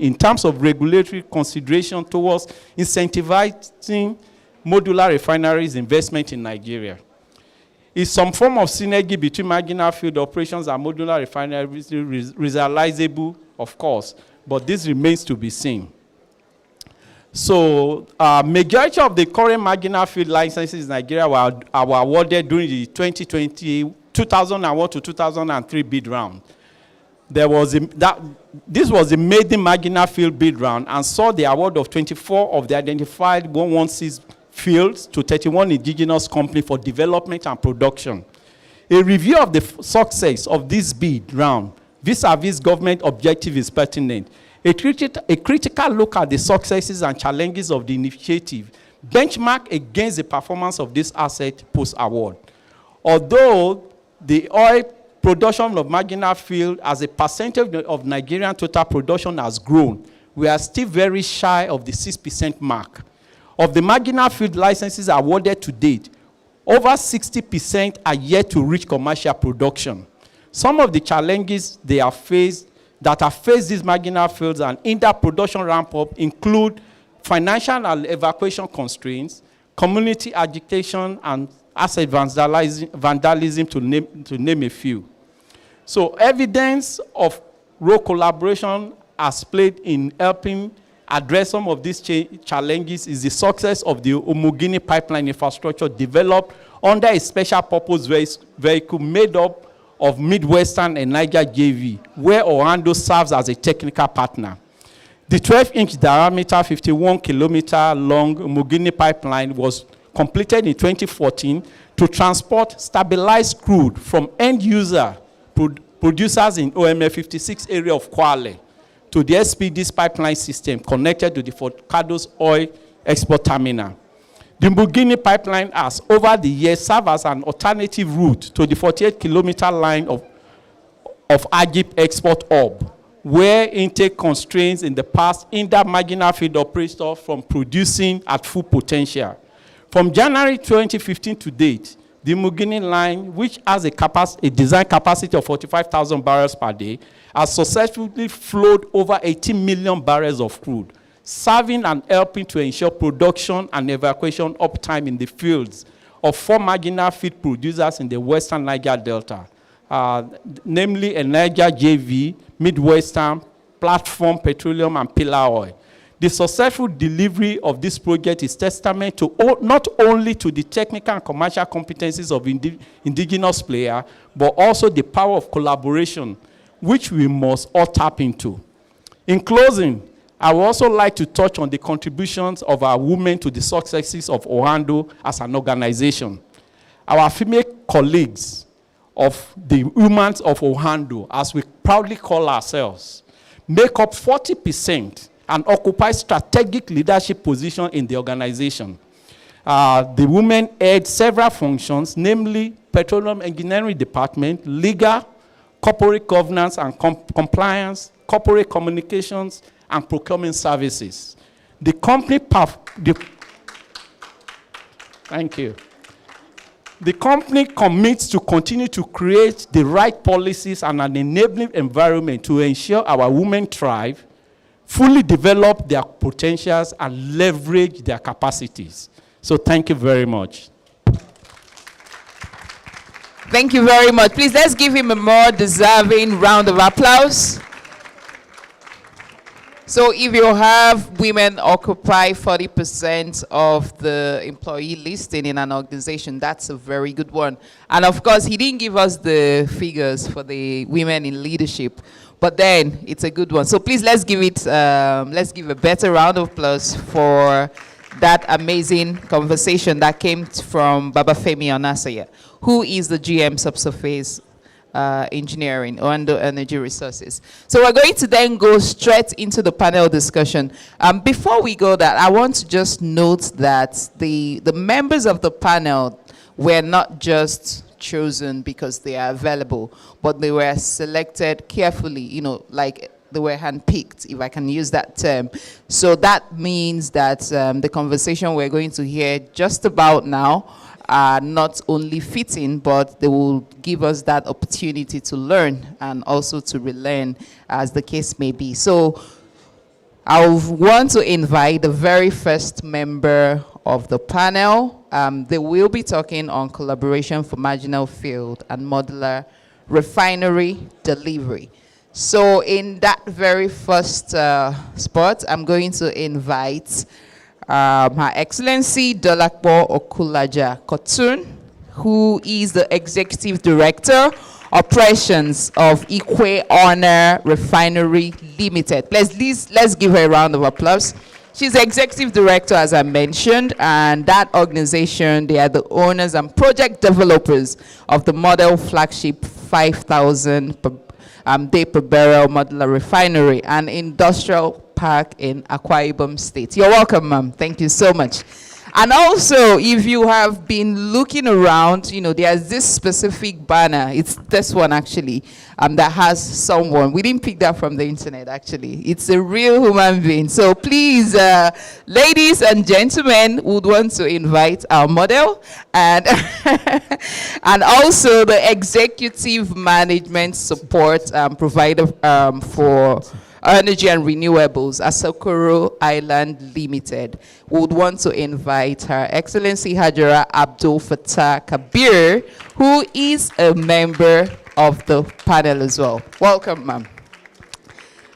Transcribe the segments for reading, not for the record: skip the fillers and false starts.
in terms of regulatory consideration towards incentivizing modular refineries investment in Nigeria. Is some form of synergy between marginal field operations and modular refineries realizable? Of course, but this remains to be seen. So, majority of the current marginal field licenses in Nigeria were awarded during the 2001 to 2003 bid round. This was a maiden marginal field bid round and saw the award of 24 of the identified 116 fields to 31 indigenous companies for development and production. A review of the success of this bid round vis-a-vis government objective is pertinent. A critical look at the successes and challenges of the initiative benchmark against the performance of this asset post-award. Although the oil production of marginal field as a percentage of Nigerian total production has grown, we are still very shy of the 6% mark. Of the marginal field licenses awarded to date, over 60% are yet to reach commercial production. Some of the challenges that have faced these marginal fields and hinder production ramp-up include financial and evacuation constraints, community agitation, and asset vandalism to name a few. So evidence of role collaboration has played in helping address some of these challenges is the success of the Omogini pipeline infrastructure developed under a special purpose vehicle made up of Midwestern and Niger JV, where Orlando serves as a technical partner. The 12-inch diameter, 51-kilometer long Omogini pipeline was completed in 2014 to transport stabilized crude from end user producers in OMF 56 area of Kwale to the SPD's pipeline system connected to the Fort Cados oil export terminal. The Omogini pipeline has, over the years, served as an alternative route to the 48-kilometer line of Agip export hub, where intake constraints in the past hindered marginal field operators from producing at full potential. From January 2015 to date, the Omogini line, which has a design capacity of 45,000 barrels per day, has successfully flowed over 18 million barrels of crude, serving and helping to ensure production and evacuation uptime in the fields of 4 marginal feed producers in the Western Niger Delta, namely a Niger JV, Midwestern, Platform Petroleum, and Pillar Oil. The successful delivery of this project is testament to not only to the technical and commercial competencies of indigenous players, but also the power of collaboration, which we must all tap into. In closing, I would also like to touch on the contributions of our women to the successes of Orlando as an organization. Our female colleagues of the women of Orlando, as we proudly call ourselves, make up 40% and occupy strategic leadership position in the organization. The women head several functions, namely Petroleum Engineering Department, Legal, Corporate Governance and Compliance, Corporate Communications, and Procurement Services. The company The company commits to continue to create the right policies and an enabling environment to ensure our women thrive, fully develop their potentials, and leverage their capacities. So thank you very much. Thank you very much. Please, let's give him a more deserving round of applause. So if you have women occupy 40% of the employee listing in an organization, that's a very good one. And of course, he didn't give us the figures for the women in leadership, but then it's a good one. So please, let's give a better round of applause for that amazing conversation that came from Babafemi Onasaya, who is the GM Subsurface Engineering, Orlando Energy Resources. So we're going to then go straight into the panel discussion. Before we go there, I want to just note that the members of the panel were not just chosen because they are available, but they were selected carefully, you know, like they were handpicked, if I can use that term. So that means that the conversation we're going to hear just about now are not only fitting, but they will give us that opportunity to learn and also to relearn, as the case may be. So I want to invite the very first member of the panel. They will be talking on collaboration for marginal field and modular refinery delivery. So in that very first spot, I'm going to invite Her Excellency Dolapo Okulaja Kotun, who is the Executive Director, Operations of Ikwe Honor Refinery Limited. Let's give her a round of applause. She's the Executive Director, as I mentioned, and that organization, they are the owners and project developers of the model flagship 5,000 day per barrel modular refinery and industrial park in Akwa Ibom State. You're welcome, ma'am. Thank you so much. And also, if you have been looking around, you know, there's this specific banner. It's this one, actually, that has someone. We didn't pick that from the internet, actually. It's a real human being. So please, ladies and gentlemen, would want to invite our model and, and also the executive management support provider for Energy and Renewables, Asokoro Island Limited. We would want to invite Her Excellency Hajara Abdul Fattah Kabir, who is a member of the panel as well. Welcome, ma'am.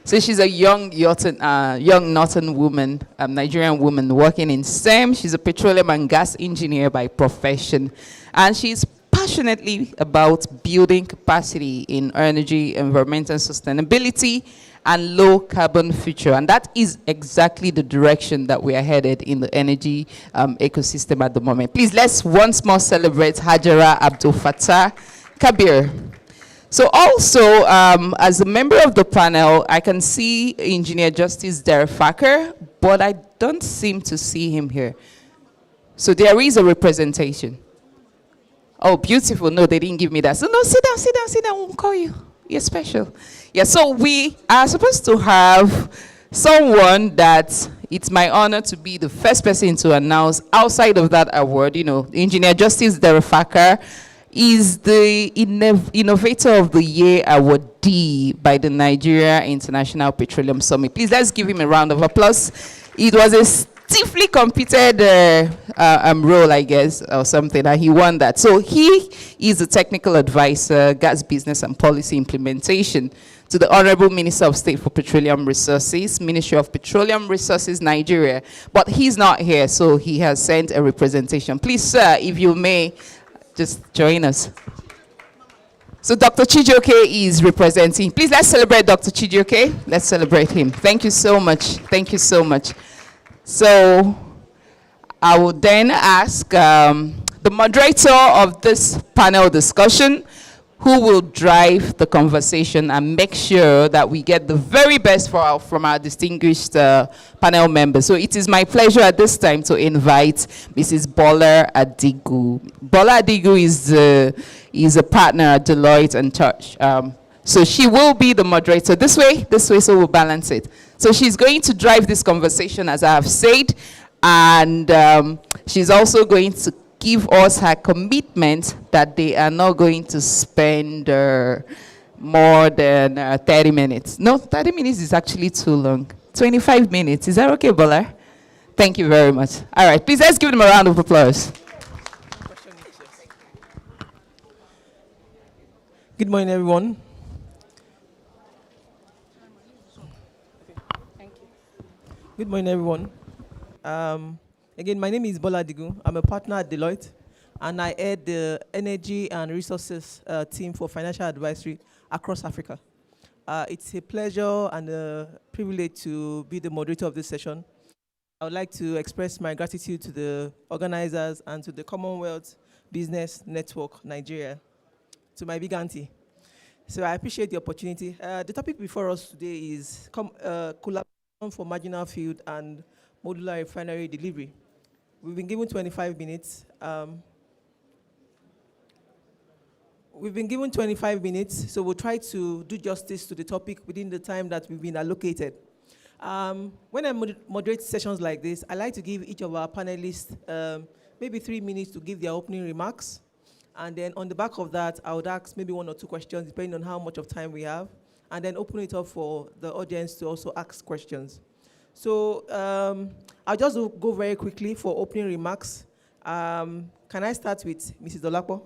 So she's a young northern woman, Nigerian woman working in STEM. She's a petroleum and gas engineer by profession, and she's passionately about building capacity in energy, environmental sustainability, and low carbon future. And that is exactly the direction that we are headed in the energy ecosystem at the moment. Please, let's once more celebrate Hajara Abdul Fattah Kabir. So also, as a member of the panel, I can see Engineer Justice Derek Facker, but I don't seem to see him here. So there is a representation. Oh, beautiful. No, they didn't give me that. So no, sit down, we'll call you. You're special. Yeah, so we are supposed to have someone that it's my honor to be the first person to announce outside of that award. You know, Engineer Justice Derek Facker is the Innovator of the Year awardee by the Nigeria International Petroleum Summit. Please, let's give him a round of applause. It was a stiffly competed role, I guess, or something, and he won that. So he is a technical advisor, gas business and policy implementation to the Honorable Minister of State for Petroleum Resources, Ministry of Petroleum Resources, Nigeria. But he's not here, so he has sent a representation. Please, sir, if you may, just join us. So Dr. Chijioke is representing. Please, let's celebrate Dr. Chijioke. Let's celebrate him. Thank you so much. Thank you so much. So I will then ask the moderator of this panel discussion, who will drive the conversation and make sure that we get the very best from our distinguished panel members. So it is my pleasure at this time to invite Mrs. Bola Adigu. Bola Adigu is a partner at Deloitte and Touch. So she will be the moderator this way, so we'll balance it. So she's going to drive this conversation, as I have said, and she's also going to give us her commitment that they are not going to spend more than 30 minutes. No, 30 minutes is actually too long. 25 minutes. Is that okay, Bola? Thank you very much. All right, please, let's give them a round of applause. Good morning, everyone. Good morning, everyone. Again, my name is Bola Adigu. I'm a partner at Deloitte, and I head the Energy and Resources team for financial advisory across Africa. It's a pleasure and a privilege to be the moderator of this session. I would like to express my gratitude to the organizers and to the Commonwealth Business Network Nigeria, to my big auntie. So I appreciate the opportunity. The topic before us today is collaboration for marginal field and modular refinery delivery. We've been given 25 minutes. So we'll try to do justice to the topic within the time that we've been allocated. When I moderate sessions like this, I like to give each of our panelists maybe 3 minutes to give their opening remarks. And then on the back of that, I would ask maybe 1 or 2 questions, depending on how much of time we have, and then open it up for the audience to also ask questions. So I'll just go very quickly for opening remarks. Can I start with Mrs. Dolapo?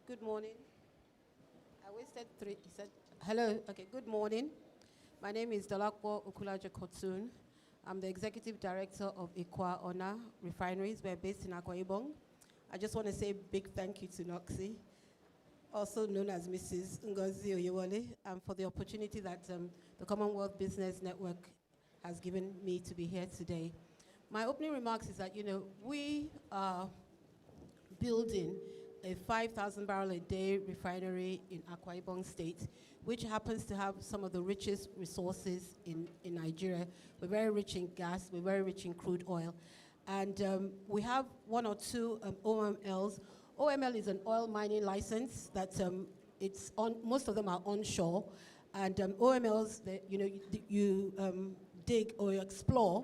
Good morning. I wasted three. He said, hello. Okay, good morning. My name is Dolapo Okulaja Kotun. I'm the Executive Director of Ikwa Ona Refineries. We're based in Akwa Ibom. I just want to say a big thank you to Noxie, also known as Mrs. Ngozi Oyewole, for the opportunity that the Commonwealth Business Network has given me to be here today. My opening remarks is that, we are building a 5,000 barrel a day refinery in Akwa Ibom State, which happens to have some of the richest resources in Nigeria. We're very rich in gas, we're very rich in crude oil. And we have one or two OMLs. OML is an oil mining license that most of them are onshore. And OMLs, you dig or you explore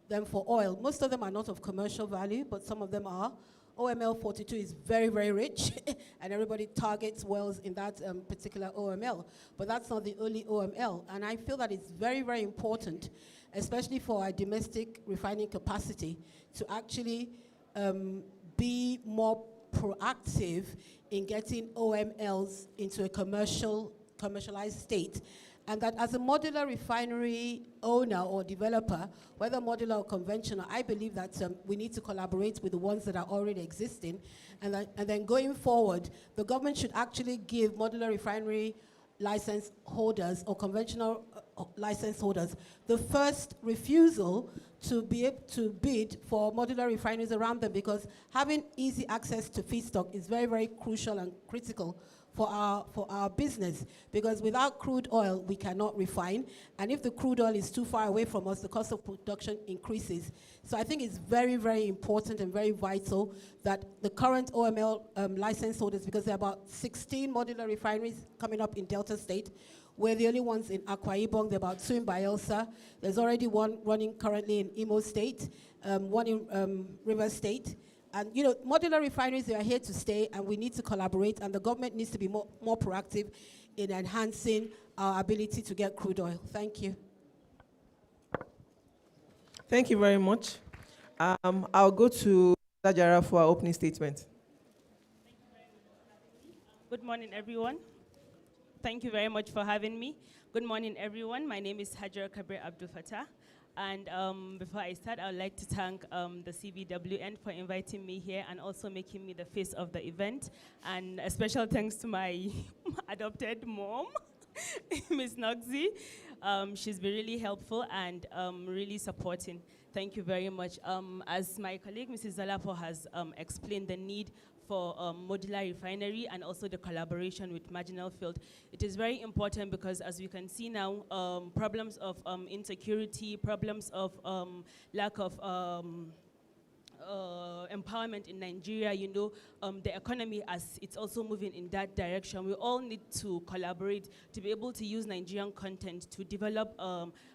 them for oil. Most of them are not of commercial value, but some of them are. OML 42 is very, very rich, and everybody targets wells in that particular OML. But that's not the only OML. And I feel that it's very, very important, especially for our domestic refining capacity, to actually be more proactive in getting OMLs into a commercialized state. And that as a modular refinery owner or developer, whether modular or conventional, I believe that we need to collaborate with the ones that are already existing. And then going forward, the government should actually give modular refinery license holders or conventional license holders the first refusal to be able to bid for modular refineries around them, because having easy access to feedstock is very, very crucial and critical for our business, because without crude oil, we cannot refine. And if the crude oil is too far away from us, the cost of production increases. So I think it's very, very important and very vital that the current OML license holders, because there are about 16 modular refineries coming up in Delta State. We're the only ones in Akwa Ibom. There are about 2 in Bayelsa. There's already one running currently in Imo State, one in River State. And modular refineries, they are here to stay, and we need to collaborate, and the government needs to be more proactive in enhancing our ability to get crude oil. Thank you. Thank you very much. I'll go to Jara for our opening statement. Good morning, everyone. Thank you very much for having me. Good morning, everyone. My name is Hydrocarbons Abdul Fattah. And before I start, I would like to thank the CBWN for inviting me here and also making me the face of the event. And a special thanks to my adopted mom, Ms. Noxie. She's been really helpful and really supporting. Thank you very much. As my colleague, Mrs. Zalapo, has explained the need for modular refinery and also the collaboration with marginal field. It is very important because, as we can see now, problems of insecurity, problems of lack of empowerment in Nigeria, the economy, as it's also moving in that direction. We all need to collaborate to be able to use Nigerian content to develop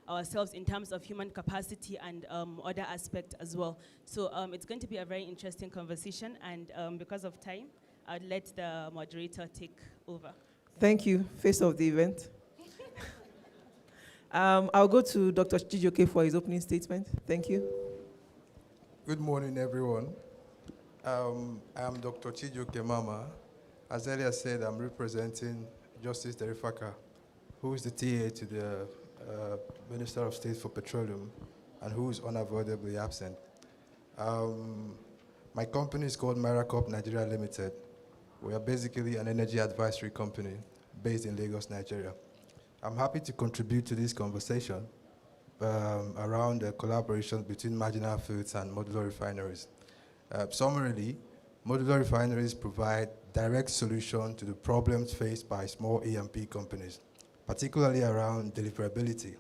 ourselves in terms of human capacity and other aspects as well. So it's going to be a very interesting conversation, and because of time, I'd let the moderator take over. Thank you, face of the event. I'll go to Dr. Chijioke for his opening statement. Thank you. Good morning, everyone. I'm Dr. Chijioke Mama. As earlier said, I'm representing Justice Derifaka, who is the TA to the Minister of State for Petroleum and who is unavoidably absent. My company is called Miracop Nigeria Limited. We are basically an energy advisory company based in Lagos, Nigeria. I'm happy to contribute to this conversation around the collaboration between marginal fields and modular refineries. Summarily, modular refineries provide direct solution to the problems faced by small E&P companies, particularly around deliverability.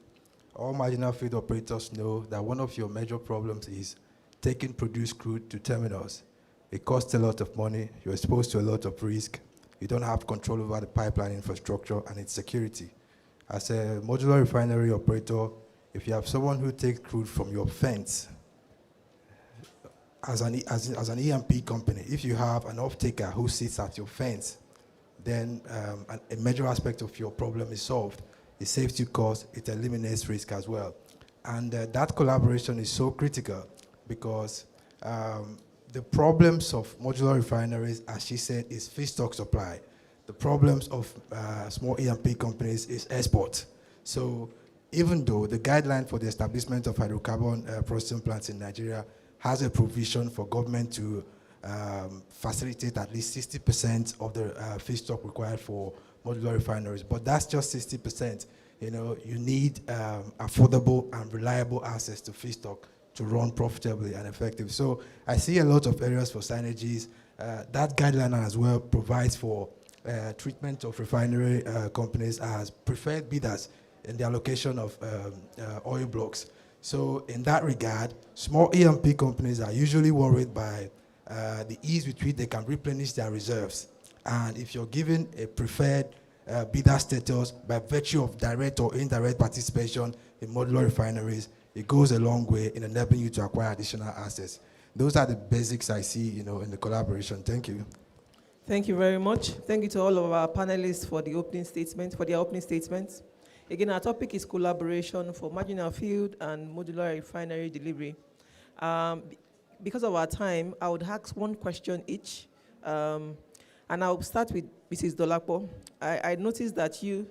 All marginal field operators know that one of your major problems is taking produced crude to terminals. It costs a lot of money, you're exposed to a lot of risk, you don't have control over the pipeline infrastructure and its security. As a modular refinery operator, if you have someone who takes crude from your fence, as an E&P company, if you have an off-taker who sits at your fence, then a major aspect of your problem is solved. It saves you cost, it eliminates risk as well. And that collaboration is so critical because the problems of modular refineries, as she said, is feedstock supply. The problems of small E&P companies is export. So even though the guideline for the establishment of hydrocarbon processing plants in Nigeria has a provision for government to facilitate at least 60% of the feedstock required for modular refineries, but that's just 60%. You know, you need affordable and reliable access to feedstock to run profitably and effectively. So I see a lot of areas for synergies. That guideline as well provides for treatment of refinery companies as preferred bidders in the allocation of oil blocks. So in that regard, small E&P companies are usually worried by the ease with which they can replenish their reserves. And if you're given a preferred bidder status by virtue of direct or indirect participation in modular refineries, it goes a long way in enabling you to acquire additional assets. Those are the basics I see, you know, in the collaboration. Thank you. Thank you very much. Thank you to all of our panelists for the opening statements, for their opening statements. Again, our topic is collaboration for marginal field and modular refinery delivery. Because of our time, I would ask one question each. And I'll start with Mrs. Dolapo. I noticed that you...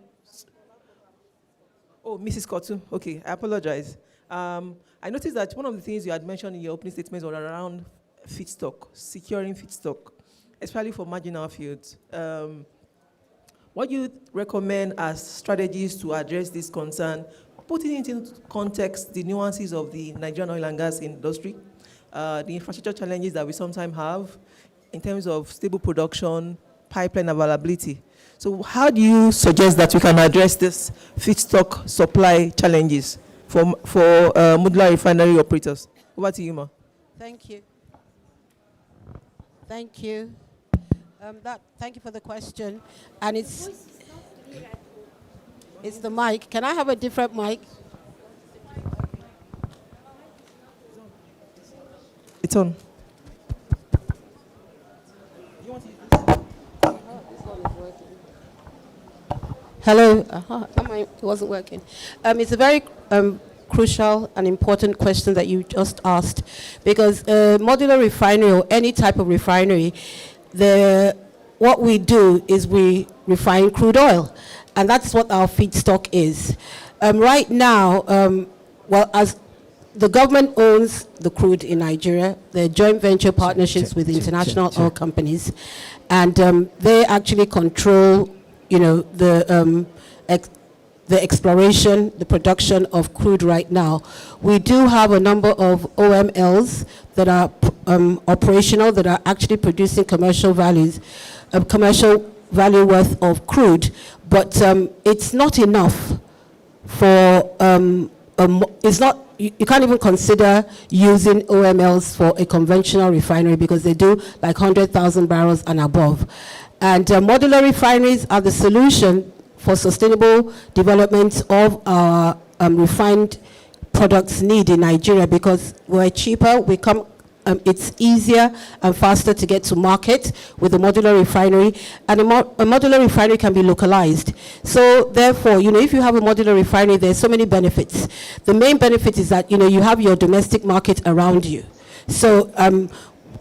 Oh, Mrs. Kotu. Okay, I apologize. I noticed that one of the things you had mentioned in your opening statements was around feedstock, securing feedstock, especially for marginal fields. What do you recommend as strategies to address this concern, putting into context the nuances of the Nigerian oil and gas industry, the infrastructure challenges that we sometimes have in terms of stable production, pipeline availability? So how do you suggest that we can address this feedstock supply challenges for modular refinery operators? Over to you, Ma. Thank you. Thank you. Thank you for the question. And it's the mic. Can I have a different mic? It's on. Hello. It wasn't working. It's a very crucial and important question that you just asked, because modular refinery or any type of refinery, what we do is we refine crude oil, and that's what our feedstock is. Right now, well, as the government owns the crude in Nigeria, they're joint venture partnerships with international oil companies, and they actually control, you know, the exploration, the production of crude right now. We do have a number of OMLs that are operational, that are actually producing commercial value worth of crude, but it's not enough for, it's not, you can't even consider using OMLs for a conventional refinery because they do like 100,000 barrels and above. And modular refineries are the solution for sustainable development of our refined products need in Nigeria, because we're cheaper, it's easier and faster to get to market with a modular refinery, and a modular refinery can be localized. So therefore, you know, if you have a modular refinery, there's so many benefits. The main benefit is that, you know, you have your domestic market around you. So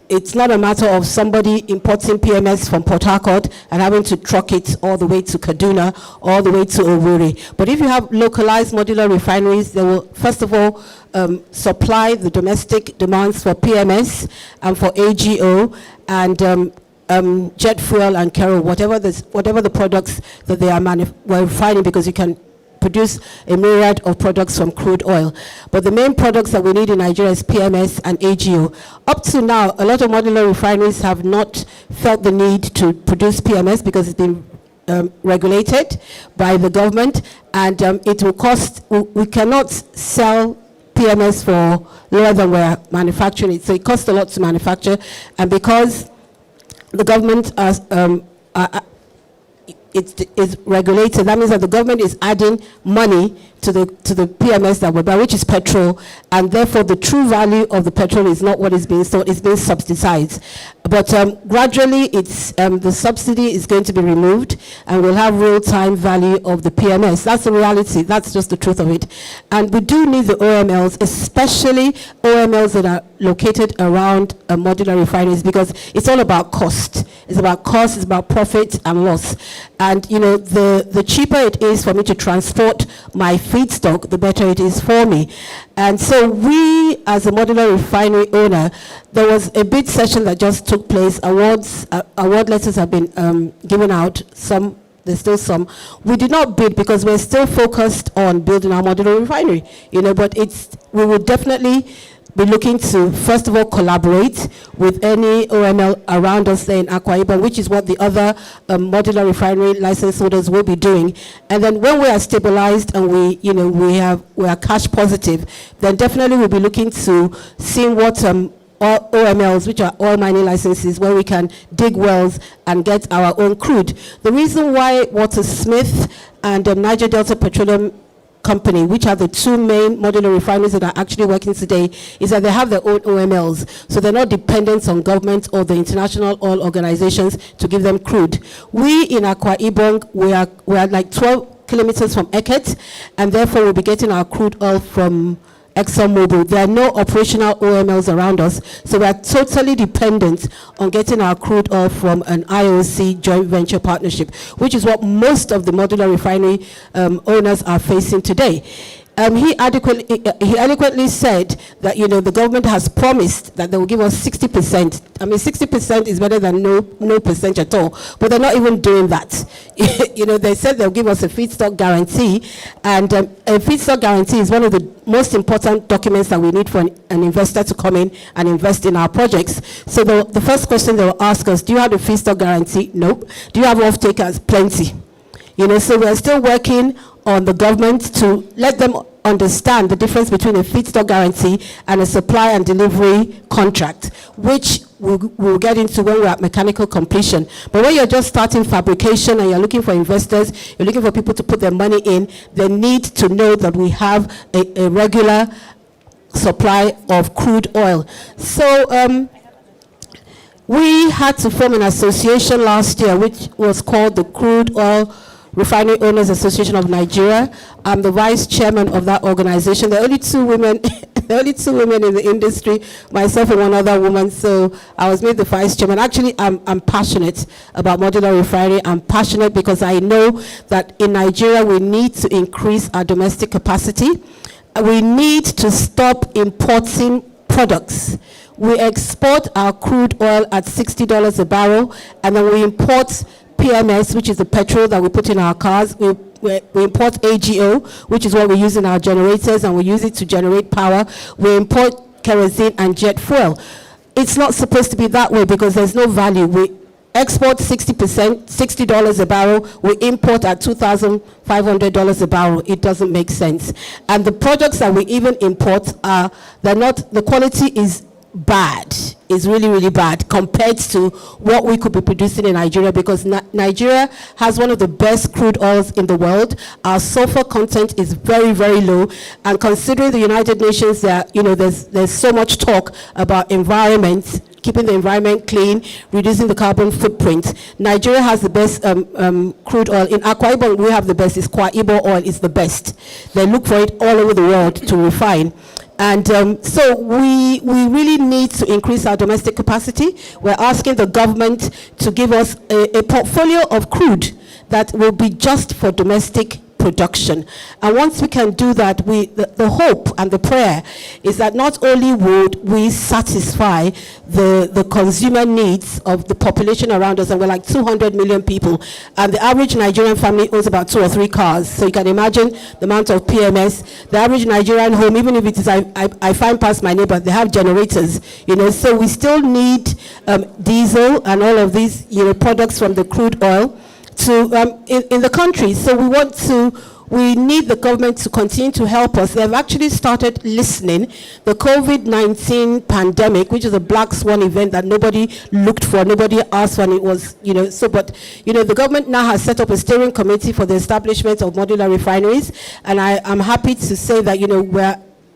it's not a matter of somebody importing PMS from Port Harcourt and having to truck it all the way to Kaduna, all the way to Owerri. But if you have localized modular refineries, they will, first of all, supply the domestic demands for PMS and for AGO and jet fuel and kerosene, whatever the products that they are refining, because you can produce a myriad of products from crude oil. But the main products that we need in Nigeria is PMS and AGO. Up to now, a lot of modular refineries have not felt the need to produce PMS because it's been regulated by the government, and it will cost, we cannot sell PMS for lower than we're manufacturing it. So it costs a lot to manufacture, and because the government is regulated, that means that the government is adding money to the PMS that we buy, which is petrol, and therefore the true value of the petrol is not what is being sold, it's being subsidized. But gradually, it's the subsidy is going to be removed, and we'll have real-time value of the PMS. That's the reality. That's just the truth of it. And we do need the OMLs, especially OMLs that are located around modular refineries, because it's all about cost. It's about cost. It's about profit and loss. And you know, the cheaper it is for me to transport my feedstock, the better it is for me. And so we, as a modular refinery owner, there was a bid session that just took place. Award letters have been given out. There's still some. We did not bid because we're still focused on building our modular refinery. You know, but we will definitely be looking to, first of all, collaborate with any OML around us there in Akwa Ibom, which is what the other modular refinery license holders will be doing. And then when we are stabilized and we are cash positive, then definitely we'll be looking to seeing what OMLs, which are oil mining licenses, where we can dig wells and get our own crude. The reason why Walter Smith and Niger Delta Petroleum Company, which are the two main modular refineries that are actually working today, is that they have their own OMLs. So they're not dependent on government or the international oil organizations to give them crude. We in Akwa Ibom, we are like 12 kilometers from Eket, and therefore we'll be getting our crude oil from ExxonMobil. There are no operational OMLs around us, so we are totally dependent on getting our crude oil from an IOC joint venture partnership, which is what most of the modular refinery owners are facing today. He adequately said that, you know, the government has promised that they will give us 60%. I mean, 60% is better than no percent at all, but they're not even doing that. You know, they said they'll give us a feedstock guarantee, and a feedstock guarantee is one of the most important documents that we need for an investor to come in and invest in our projects. So the first question they will ask us, do you have a feedstock guarantee? Nope. Do you have off-takers? Plenty. You know, so we're still working on the government to let them understand the difference between a feedstock guarantee and a supply and delivery contract, which we'll get into when we're at mechanical completion. But when you're just starting fabrication and you're looking for investors, you're looking for people to put their money in, they need to know that we have a regular supply of crude oil. So we had to form an association last year, which was called the Crude Oil Refinery Owners Association of Nigeria. I'm the vice chairman of that organization. There are only two women, in the industry, myself and one other woman. So I was made the vice chairman. Actually, I'm passionate about modular refinery. I'm passionate because I know that in Nigeria we need to increase our domestic capacity. We need to stop importing products. We export our crude oil at $60 a barrel, and then we import PMS, which is the petrol that we put in our cars. We import AGO, which is what we use in our generators, and we use it to generate power. We import kerosene and jet fuel. It's not supposed to be that way because there's no value. We export 60%, $60 a barrel. We import at $2,500 a barrel. It doesn't make sense. And the products that we even import the quality is bad. Is really, really bad compared to what we could be producing in Nigeria, because Nigeria has one of the best crude oils in the world. Our sulfur content is very, very low, and considering the United Nations, there's so much talk about environment, keeping the environment clean, reducing the carbon footprint. Nigeria has the best crude oil. In Akwa Ibom, we have the best. It's Akwa Ibom oil is the best. They look for it all over the world to refine. And so we really need to increase our domestic capacity. We're asking the government to give us a portfolio of crude that will be just for domestic production. And once we can do that, the hope and the prayer is that not only would we satisfy the consumer needs of the population around us, and we're like 200 million people, and the average Nigerian family owns about 2 or 3 cars. So you can imagine the amount of PMS. The average Nigerian home, even if it is, I find past my neighbor, they have generators, so we still need diesel and all of these, products from the crude oil in the country. So we need the government to continue to help us. They've actually started listening. The COVID-19 pandemic, which is a black swan event that nobody looked for, nobody asked for, and it was, the government now has set up a steering committee for the establishment of modular refineries, and I'm happy to say that,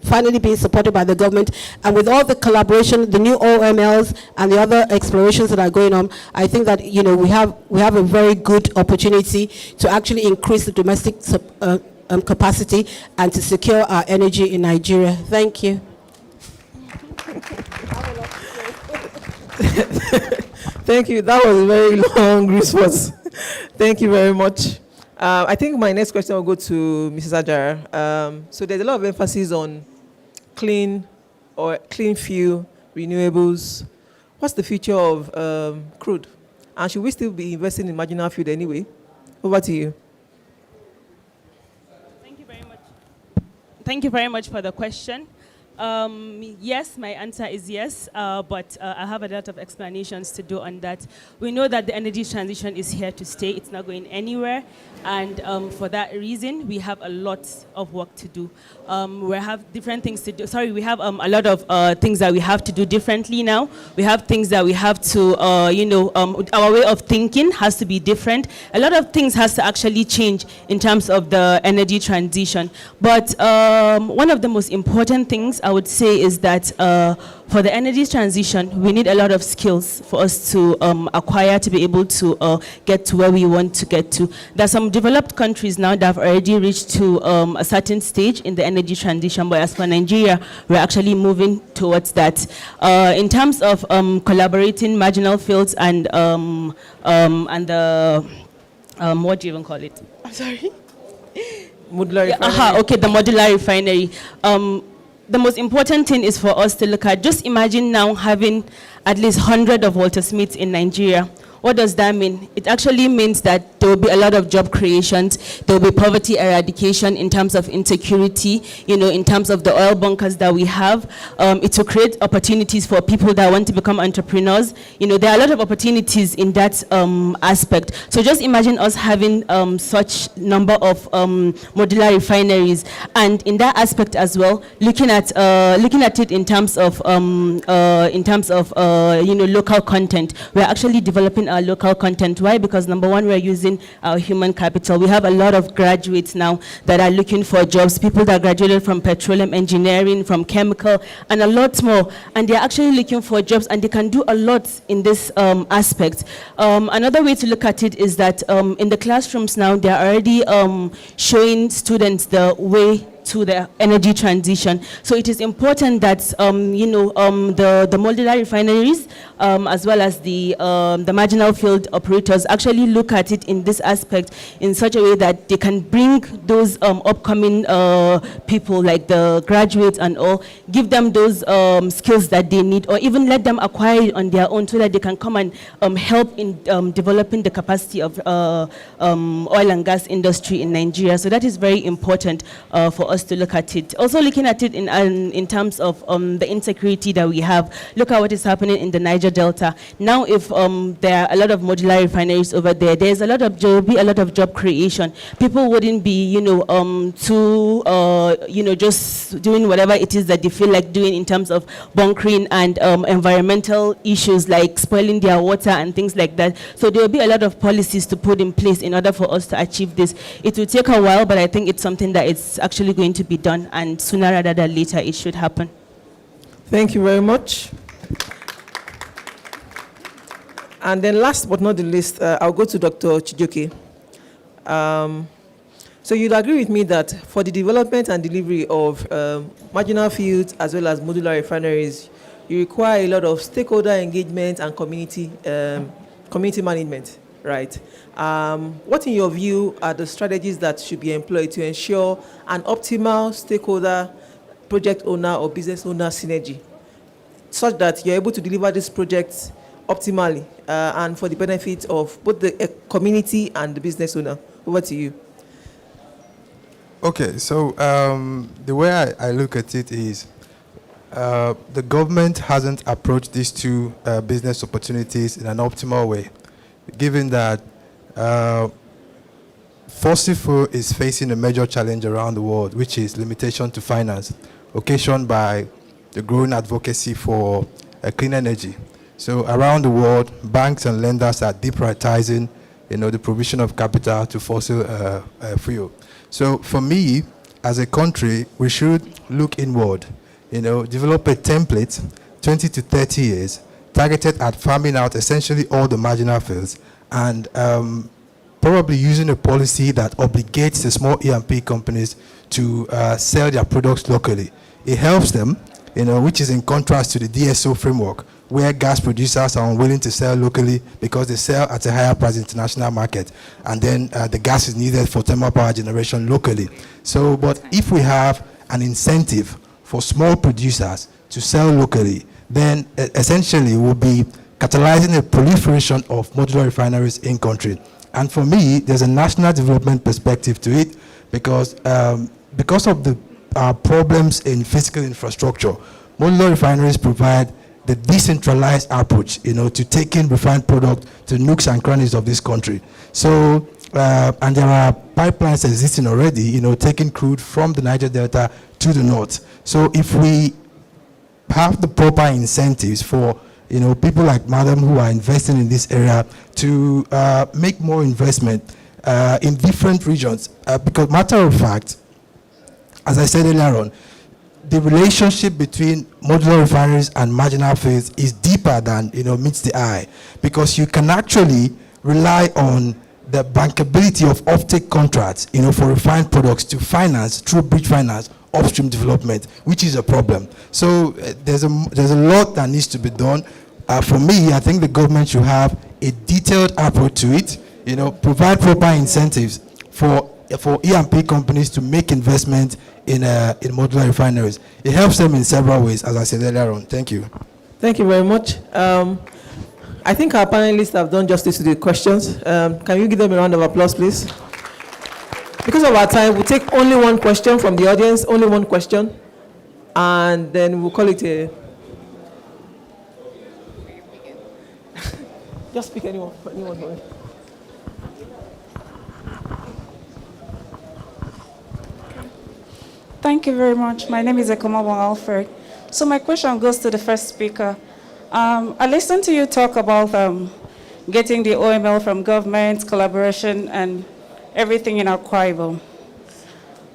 finally being supported by the government, and with all the collaboration, the new OMLs and the other explorations that are going on, I think that we have a very good opportunity to actually increase the domestic capacity and to secure our energy in Nigeria. Thank you. Thank you. That was a very long response. Thank you very much. I think my next question will go to Mrs. Ajara. So there's a lot of emphasis on clean fuel, renewables. What's the future of crude? And should we still be investing in marginal fuel anyway? Over to you. Thank you very much. Thank you very much for the question. Yes, my answer is yes, but I have a lot of explanations to do on that. We know that the energy transition is here to stay. It's not going anywhere. And for that reason, we have a lot of work to do. We have different things to do. Sorry, we have a lot of things that we have to do differently now. We have things that we have to, our way of thinking has to be different. A lot of things has to actually change in terms of the energy transition. But one of the most important things I would say is that for the energy transition, we need a lot of skills for us to acquire to be able to get to where we want to get to. There are some developed countries now that have already reached to a certain stage in the energy transition, but as for Nigeria, we're actually moving towards that. In terms of collaborating marginal fields and the, what do you even call it? I'm sorry? Modular refinery. Okay, the modular refinery. The most important thing is for us to look at, just imagine now having at least 100 of Walter Smiths in Nigeria. What does that mean? It actually means that there will be a lot of job creations, there will be poverty eradication in terms of insecurity, in terms of the oil bunkers that we have. It will create opportunities for people that want to become entrepreneurs. There are a lot of opportunities in that aspect. So just imagine us having such number of modular refineries, and in that aspect as well, looking at it in terms of local content. We're actually developing our local content. Why? Because number one, we're using our human capital. We have a lot of graduates now that are looking for jobs, people that graduated from petroleum engineering, from chemical, and a lot more. And they're actually looking for jobs, and they can do a lot in this aspect. Another way to look at it is that in the classrooms now, they're already showing students the way to the energy transition. So it is important that the modular refineries as well as the marginal field operators actually look at it in this aspect in such a way that they can bring those upcoming people like the graduates and all, give them those skills that they need, or even let them acquire it on their own so that they can come and help in developing the capacity of oil and gas industry in Nigeria. So that is very important for us to look at it. Also looking at it in terms of the insecurity that we have. Look at what is happening in the Niger Delta. Now if there are a lot of modular refineries over there, there will be a lot of job creation. People wouldn't be, just doing whatever it is that they feel like doing in terms of bunkering and environmental issues like spoiling their water and things like that. So there will be a lot of policies to put in place in order for us to achieve this. It will take a while, but I think it's something that it's actually going to be done, and sooner rather than later it should happen. Thank you very much. And then last but not the least, I'll go to Dr. Chijoke. So you'd agree with me that for the development and delivery of marginal fields as well as modular refineries, you require a lot of stakeholder engagement and community management, right? What in your view are the strategies that should be employed to ensure an optimal stakeholder, project owner or business owner synergy, such that you're able to deliver this project optimally and for the benefit of both the community and the business owner? Over to you. Okay, so the way I look at it is the government hasn't approached these two business opportunities in an optimal way, given that fossil fuel is facing a major challenge around the world, which is limitation to finance, occasioned by the growing advocacy for clean energy. So around the world, banks and lenders are deprioritizing, the provision of capital to fossil fuel. So for me, as a country, we should look inward, develop a template, 20 to 30 years, targeted at farming out essentially all the marginal fields, and probably using a policy that obligates the small E&P companies to sell their products locally. It helps them, which is in contrast to the DSO framework, where gas producers are unwilling to sell locally because they sell at a higher price in international market, and then the gas is needed for thermal power generation locally. So, but if we have an incentive for small producers to sell locally, then essentially we'll be catalyzing a proliferation of modular refineries in country. And for me, there's a national development perspective to it, because of the problems in physical infrastructure, modular refineries provide the decentralized approach, to taking refined product to nooks and crannies of this country. So, and there are pipelines existing already, taking crude from the Niger Delta to the north. So if we have the proper incentives for, people like Madam who are investing in this area to make more investment in different regions, because matter of fact, as I said earlier on, the relationship between modular refineries and marginal fields is deeper than meets the eye, because you can actually rely on the bankability of offtake contracts, for refined products to finance through bridge finance upstream development, which is a problem. So there's a lot that needs to be done. For me, I think the government should have a detailed approach to it. Provide proper incentives for E&P companies to make investment in modular refineries. It helps them in several ways, as I said earlier on. Thank you. Thank you very much. I think our panelists have done justice to the questions. Can you give them a round of applause, please? Because of our time, we'll take only one question from the audience, only one question, and then we'll call it a... Just pick anyone for me. Thank you very much. My name is Ekomawa Alfred. So my question goes to the first speaker. I listened to you talk about getting the OML from government, collaboration, and everything in Akwa Ibom.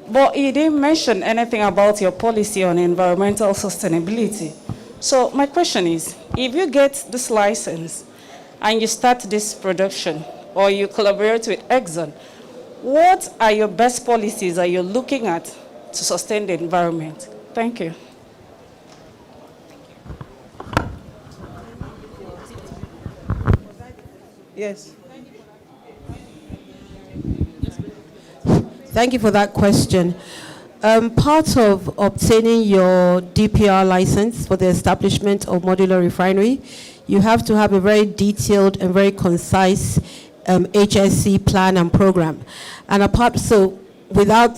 But you didn't mention anything about your policy on environmental sustainability. So my question is, if you get this license and you start this production, or you collaborate with Exxon, what are your best policies that you're looking at to sustain the environment? Thank you. Yes. Thank you for that question. Part of obtaining your DPR license for the establishment of modular refinery, you have to have a very detailed and very concise HSC plan and program. And without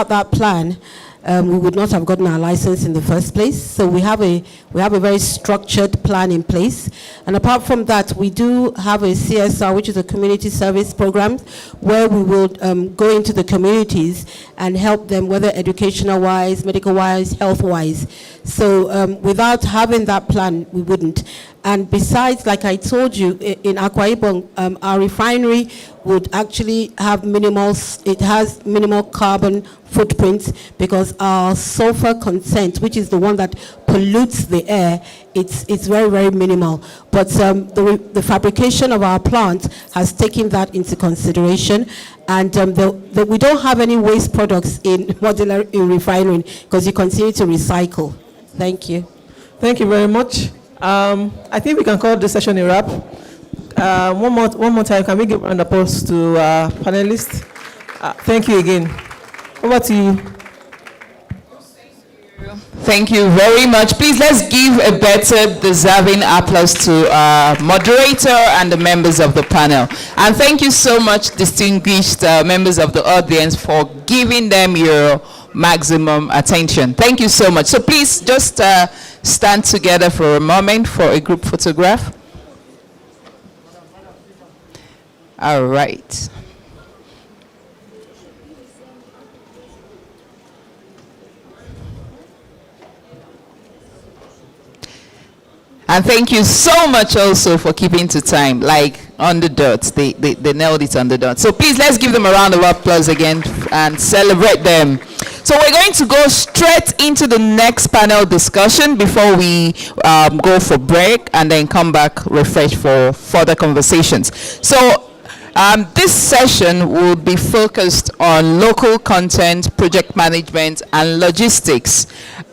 that plan, we would not have gotten our license in the first place. So we have a very structured plan in place. And apart from that, we do have a CSR, which is a community service program, where we will go into the communities and help them, whether educational-wise, medical-wise, health-wise. So without having that plan, we wouldn't. And besides, like I told you, in Akwa Ibom, our refinery would actually have minimal carbon footprint, because our sulfur content, which is the one that pollutes the air, it's very, very minimal. But the fabrication of our plant has taken that into consideration. And we don't have any waste products in modular refinery, because you continue to recycle. Thank you. Thank you very much. I think we can call the session a wrap. One more time, can we give a round of applause to our panelists? Thank you again. Over to you. Thank you very much. Please, let's give a better deserving applause to our moderator and the members of the panel. And thank you so much, distinguished members of the audience, for giving them your maximum attention. Thank you so much. So please just stand together for a moment for a group photograph. All right. And thank you so much also for keeping to time, like on the dot. They nailed it on the dot. So please, let's give them a round of applause again and celebrate them. So we're going to go straight into the next panel discussion before we go for break and then come back refreshed for further conversations. So this session will be focused on local content, project management, and logistics.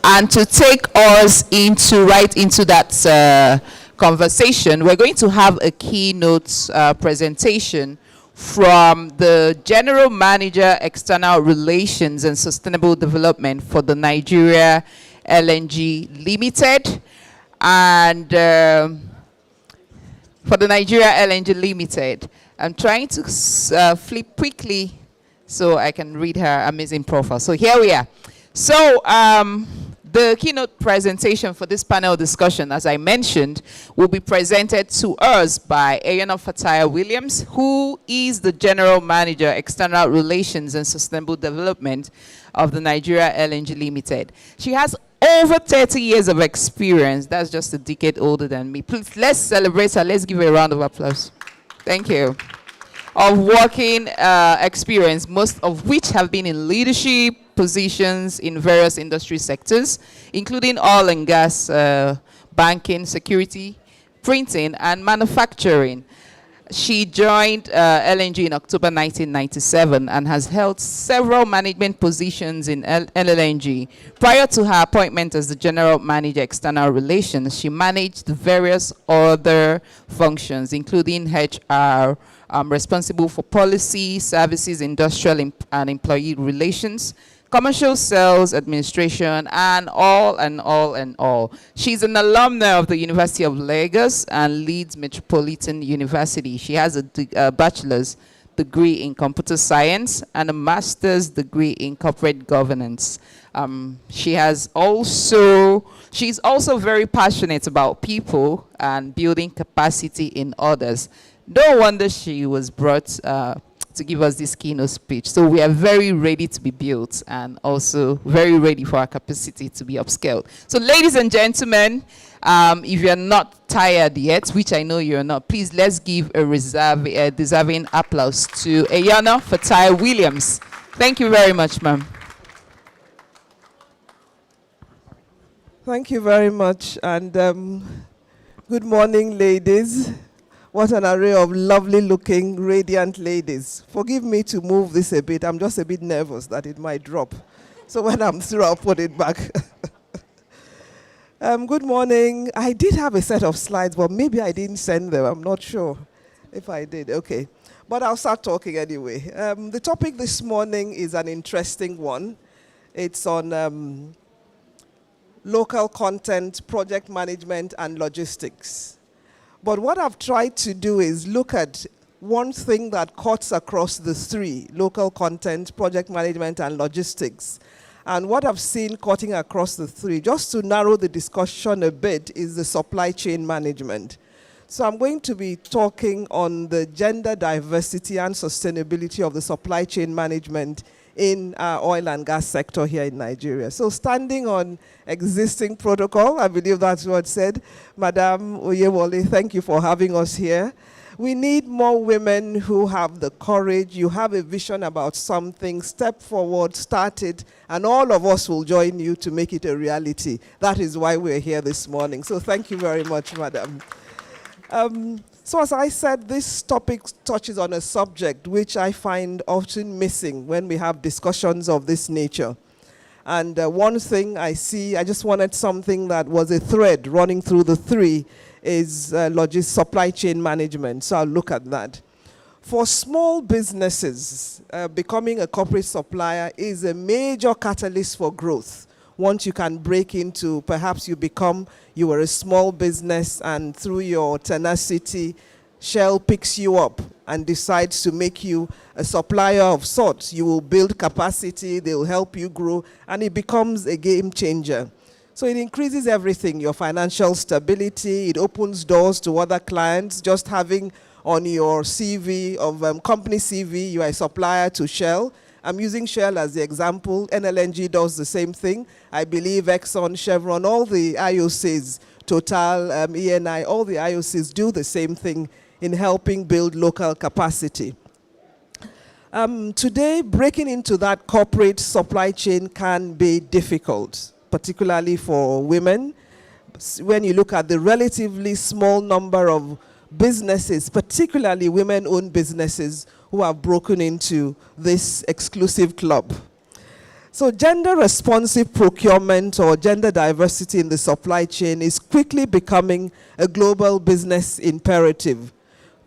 And to take us right into that conversation, we're going to have a keynote presentation from the General Manager, External Relations and Sustainable Development for the Nigeria LNG Limited. And for the Nigeria LNG Limited, I'm trying to flip quickly so I can read her amazing profile. So here we are. So the keynote presentation for this panel discussion, as I mentioned, will be presented to us by Ayana Fataya Williams, who is the General Manager, External Relations and Sustainable Development of the Nigeria LNG Limited. She has over 30 years of experience. That's just a decade older than me. Please, let's celebrate her. Let's give her a round of applause. Thank you. Of working experience, most of which have been in leadership positions in various industry sectors, including oil and gas, banking, security, printing, and manufacturing. She joined LNG in October 1997 and has held several management positions in LNG. Prior to her appointment as the General Manager, External Relations, she managed various other functions, including HR, responsible for policy, services, industrial and employee relations, commercial sales, administration, and all. She's an alumna of the University of Lagos and Leeds Metropolitan University. She has a bachelor's degree in computer science and a master's degree in corporate governance. She's also very passionate about people and building capacity in others. No wonder she was brought to give us this keynote speech. So we are very ready to be built and also very ready for our capacity to be upscaled. So ladies and gentlemen, if you're not tired yet, which I know you're not, please let's give a deserving applause to Ayana Fatai Williams. Thank you very much, ma'am. Thank you very much, and good morning, ladies. What an array of lovely-looking, radiant ladies. Forgive me to move this a bit. I'm just a bit nervous that it might drop. So when I'm through, I'll put it back. Good morning. I did have a set of slides, but maybe I didn't send them. I'm not sure if I did. Okay. But I'll start talking anyway. The topic this morning is an interesting one. It's on local content, project management, and logistics. But what I've tried to do is look at one thing that cuts across the three: local content, project management, and logistics. And what I've seen cutting across the three, just to narrow the discussion a bit, is the supply chain management. So I'm going to be talking on the gender diversity and sustainability of the supply chain management in our oil and gas sector here in Nigeria. So standing on existing protocol, I believe that's what said, Madam Oyewole, thank you for having us here. We need more women who have the courage. You have a vision about something, step forward, start it, and all of us will join you to make it a reality. That is why we're here this morning. So thank you very much, Madam. So as I said, this topic touches on a subject which I find often missing when we have discussions of this nature. And one thing I see, I just wanted something that was a thread running through the three, is supply chain management. So I'll look at that. For small businesses, becoming a corporate supplier is a major catalyst for growth. Once you can break into, perhaps you were a small business, and through your tenacity, Shell picks you up and decides to make you a supplier of sorts. You will build capacity, they'll help you grow, and it becomes a game changer. So it increases everything, your financial stability, it opens doors to other clients. Just having on your CV, company CV, you are a supplier to Shell. I'm using Shell as the example. NLNG does the same thing. I believe Exxon, Chevron, all the IOCs, Total, ENI, all the IOCs do the same thing in helping build local capacity. Today, breaking into that corporate supply chain can be difficult, particularly for women. When you look at the relatively small number of businesses, particularly women-owned businesses, who have broken into this exclusive club. So gender-responsive procurement or gender diversity in the supply chain is quickly becoming a global business imperative.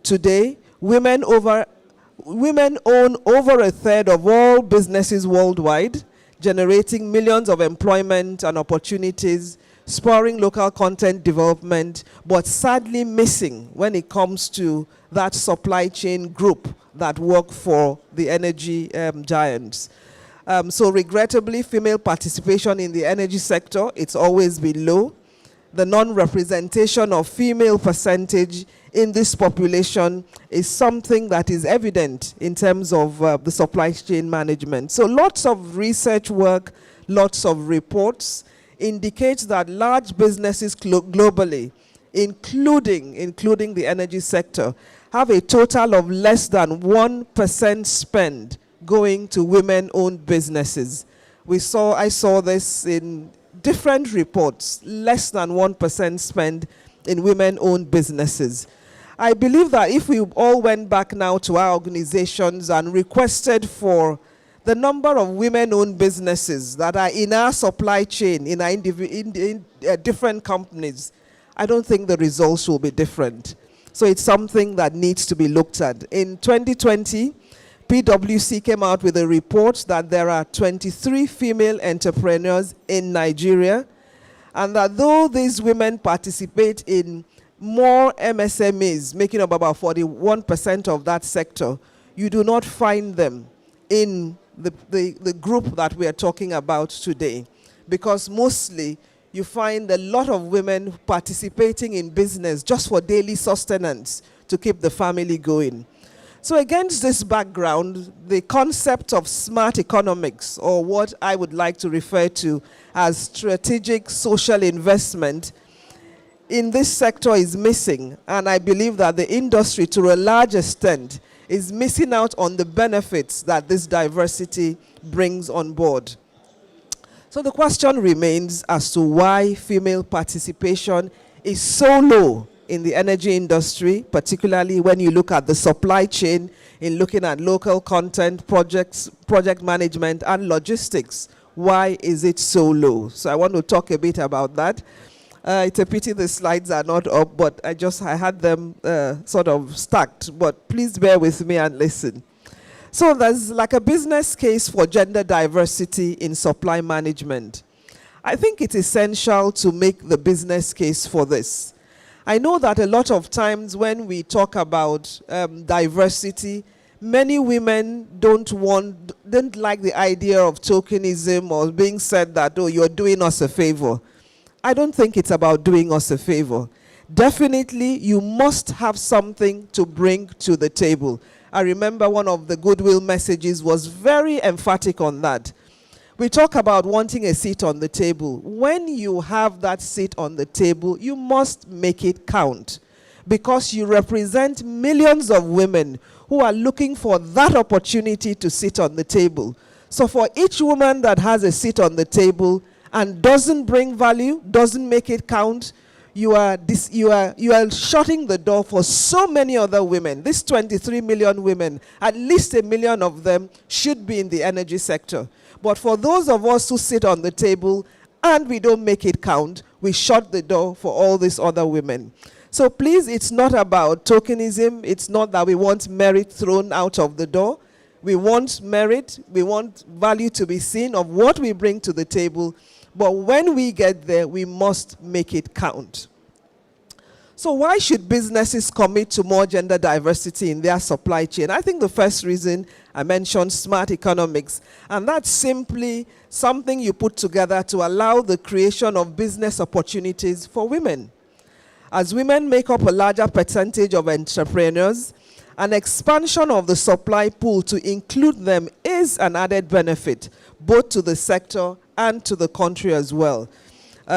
Today, women own over a third of all businesses worldwide, generating millions of employment and opportunities, spurring local content development, but sadly missing when it comes to that supply chain group that work for the energy giants. So regrettably, female participation in the energy sector, it's always been low. The non-representation of female percentage in this population is something that is evident in terms of the supply chain management. So lots of research work, lots of reports indicates that large businesses globally, including the energy sector, have a total of less than 1% spend going to women-owned businesses. I saw this in different reports, less than 1% spend in women-owned businesses. I believe that if we all went back now to our organizations and requested for the number of women-owned businesses that are in our supply chain, in our different companies, I don't think the results will be different. So it's something that needs to be looked at. In 2020, PwC came out with a report that there are 23 female entrepreneurs in Nigeria, and that though these women participate in more MSMEs, making up about 41% of that sector, you do not find them in the group that we are talking about today, because mostly you find a lot of women participating in business just for daily sustenance to keep the family going. So against this background, the concept of smart economics, or what I would like to refer to as strategic social investment, in this sector is missing, and I believe that the industry, to a large extent, is missing out on the benefits that this diversity brings on board. So the question remains as to why female participation is so low in the energy industry, particularly when you look at the supply chain, in looking at local content, projects, project management, and logistics. Why is it so low? So I want to talk a bit about that. It's a pity the slides are not up, but I had them sort of stacked, but please bear with me and listen. So there's like a business case for gender diversity in supply management. I think it's essential to make the business case for this. I know that a lot of times when we talk about diversity, many women don't like the idea of tokenism or being said that, oh, you're doing us a favor. I don't think it's about doing us a favor. Definitely, you must have something to bring to the table. I remember one of the goodwill messages was very emphatic on that. We talk about wanting a seat on the table. When you have that seat on the table, you must make it count, because you represent millions of women who are looking for that opportunity to sit on the table. So for each woman that has a seat on the table and doesn't bring value, doesn't make it count, you are shutting the door for so many other women. These 23 million women, at least 1 million of them should be in the energy sector. But for those of us who sit on the table and we don't make it count, we shut the door for all these other women. So please, it's not about tokenism. It's not that we want merit thrown out of the door. We want merit. We want value to be seen of what we bring to the table. But when we get there, we must make it count. So why should businesses commit to more gender diversity in their supply chain? I think the first reason I mentioned smart economics, and that's simply something you put together to allow the creation of business opportunities for women. As women make up a larger percentage of entrepreneurs, an expansion of the supply pool to include them is an added benefit, both to the sector and to the country as well.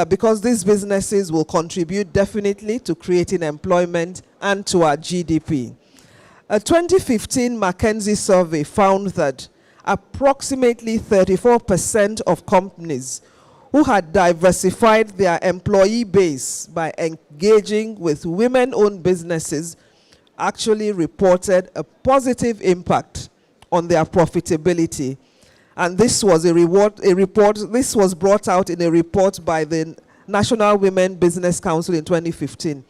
Because these businesses will contribute definitely to creating employment and to our GDP. A 2015 McKinsey survey found that approximately 34% of companies who had diversified their employee base by engaging with women-owned businesses actually reported a positive impact on their profitability. And this was this was brought out in a report by the National Women Business Council in 2015.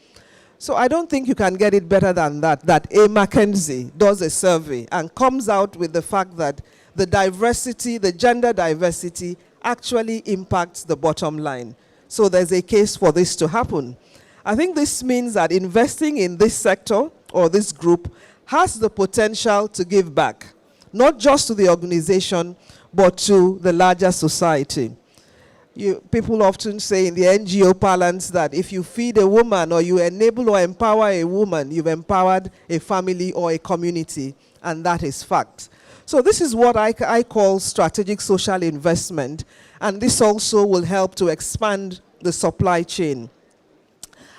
So I don't think you can get it better than that a McKinsey does a survey and comes out with the fact that the diversity, the gender diversity, actually impacts the bottom line. So there's a case for this to happen. I think this means that investing in this sector or this group has the potential to give back, not just to the organization, but to the larger society. People often say in the NGO parlance that if you feed a woman or you enable or empower a woman, you've empowered a family or a community, and that is fact. So this is what I call strategic social investment, and this also will help to expand the supply chain.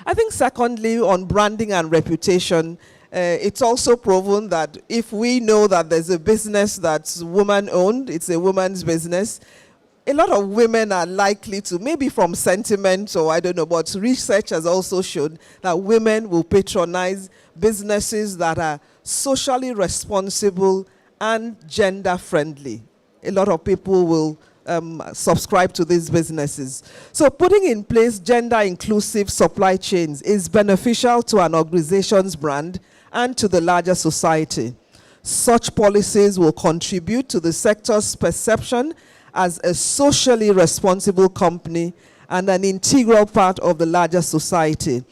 I think secondly, on branding and reputation, it's also proven that if we know that there's a business that's woman-owned, it's a woman's business, a lot of women are likely to, maybe from sentiment or I don't know, but research has also shown that women will patronize businesses that are socially responsible and gender-friendly. A lot of people will subscribe to these businesses. So putting in place gender-inclusive supply chains is beneficial to an organization's brand and to the larger society. Such policies will contribute to the sector's perception as a socially responsible company and an integral part of the larger society.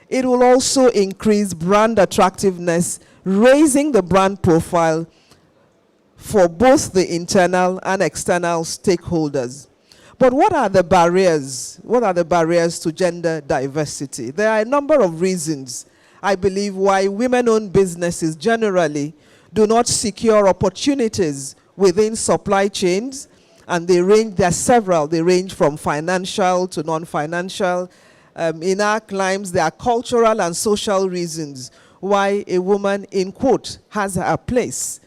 It will also increase brand attractiveness, raising the brand profile for both the internal and external stakeholders. But what are the barriers? What are the barriers to gender diversity? There are a number of reasons, I believe, why women-owned businesses generally do not secure opportunities within supply chains, and there are several. They range from financial to non-financial. In our climes, there are cultural and social reasons why a woman, in quote, has a place.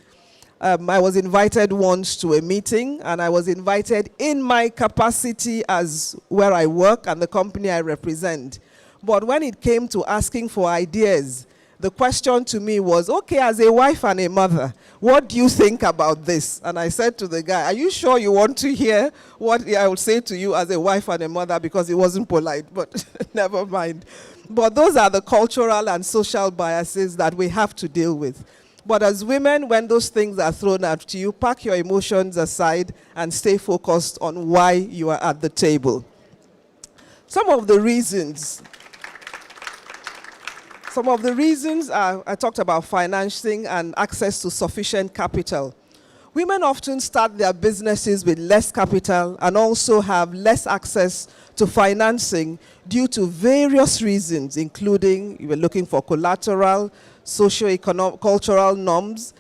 I was invited once to a meeting, and I was invited in my capacity as where I work and the company I represent. But when it came to asking for ideas, the question to me was, okay, as a wife and a mother, what do you think about this? And I said to the guy, are you sure you want to hear what I would say to you as a wife and a mother? Because it wasn't polite, but never mind. But those are the cultural and social biases that we have to deal with. But as women, when those things are thrown at you, pack your emotions aside and stay focused on why you are at the table. Some of the reasons are, I talked about financing and access to sufficient capital. Women often start their businesses with less capital and also have less access to financing due to various reasons, including you were looking for collateral, socio-economic, cultural norms,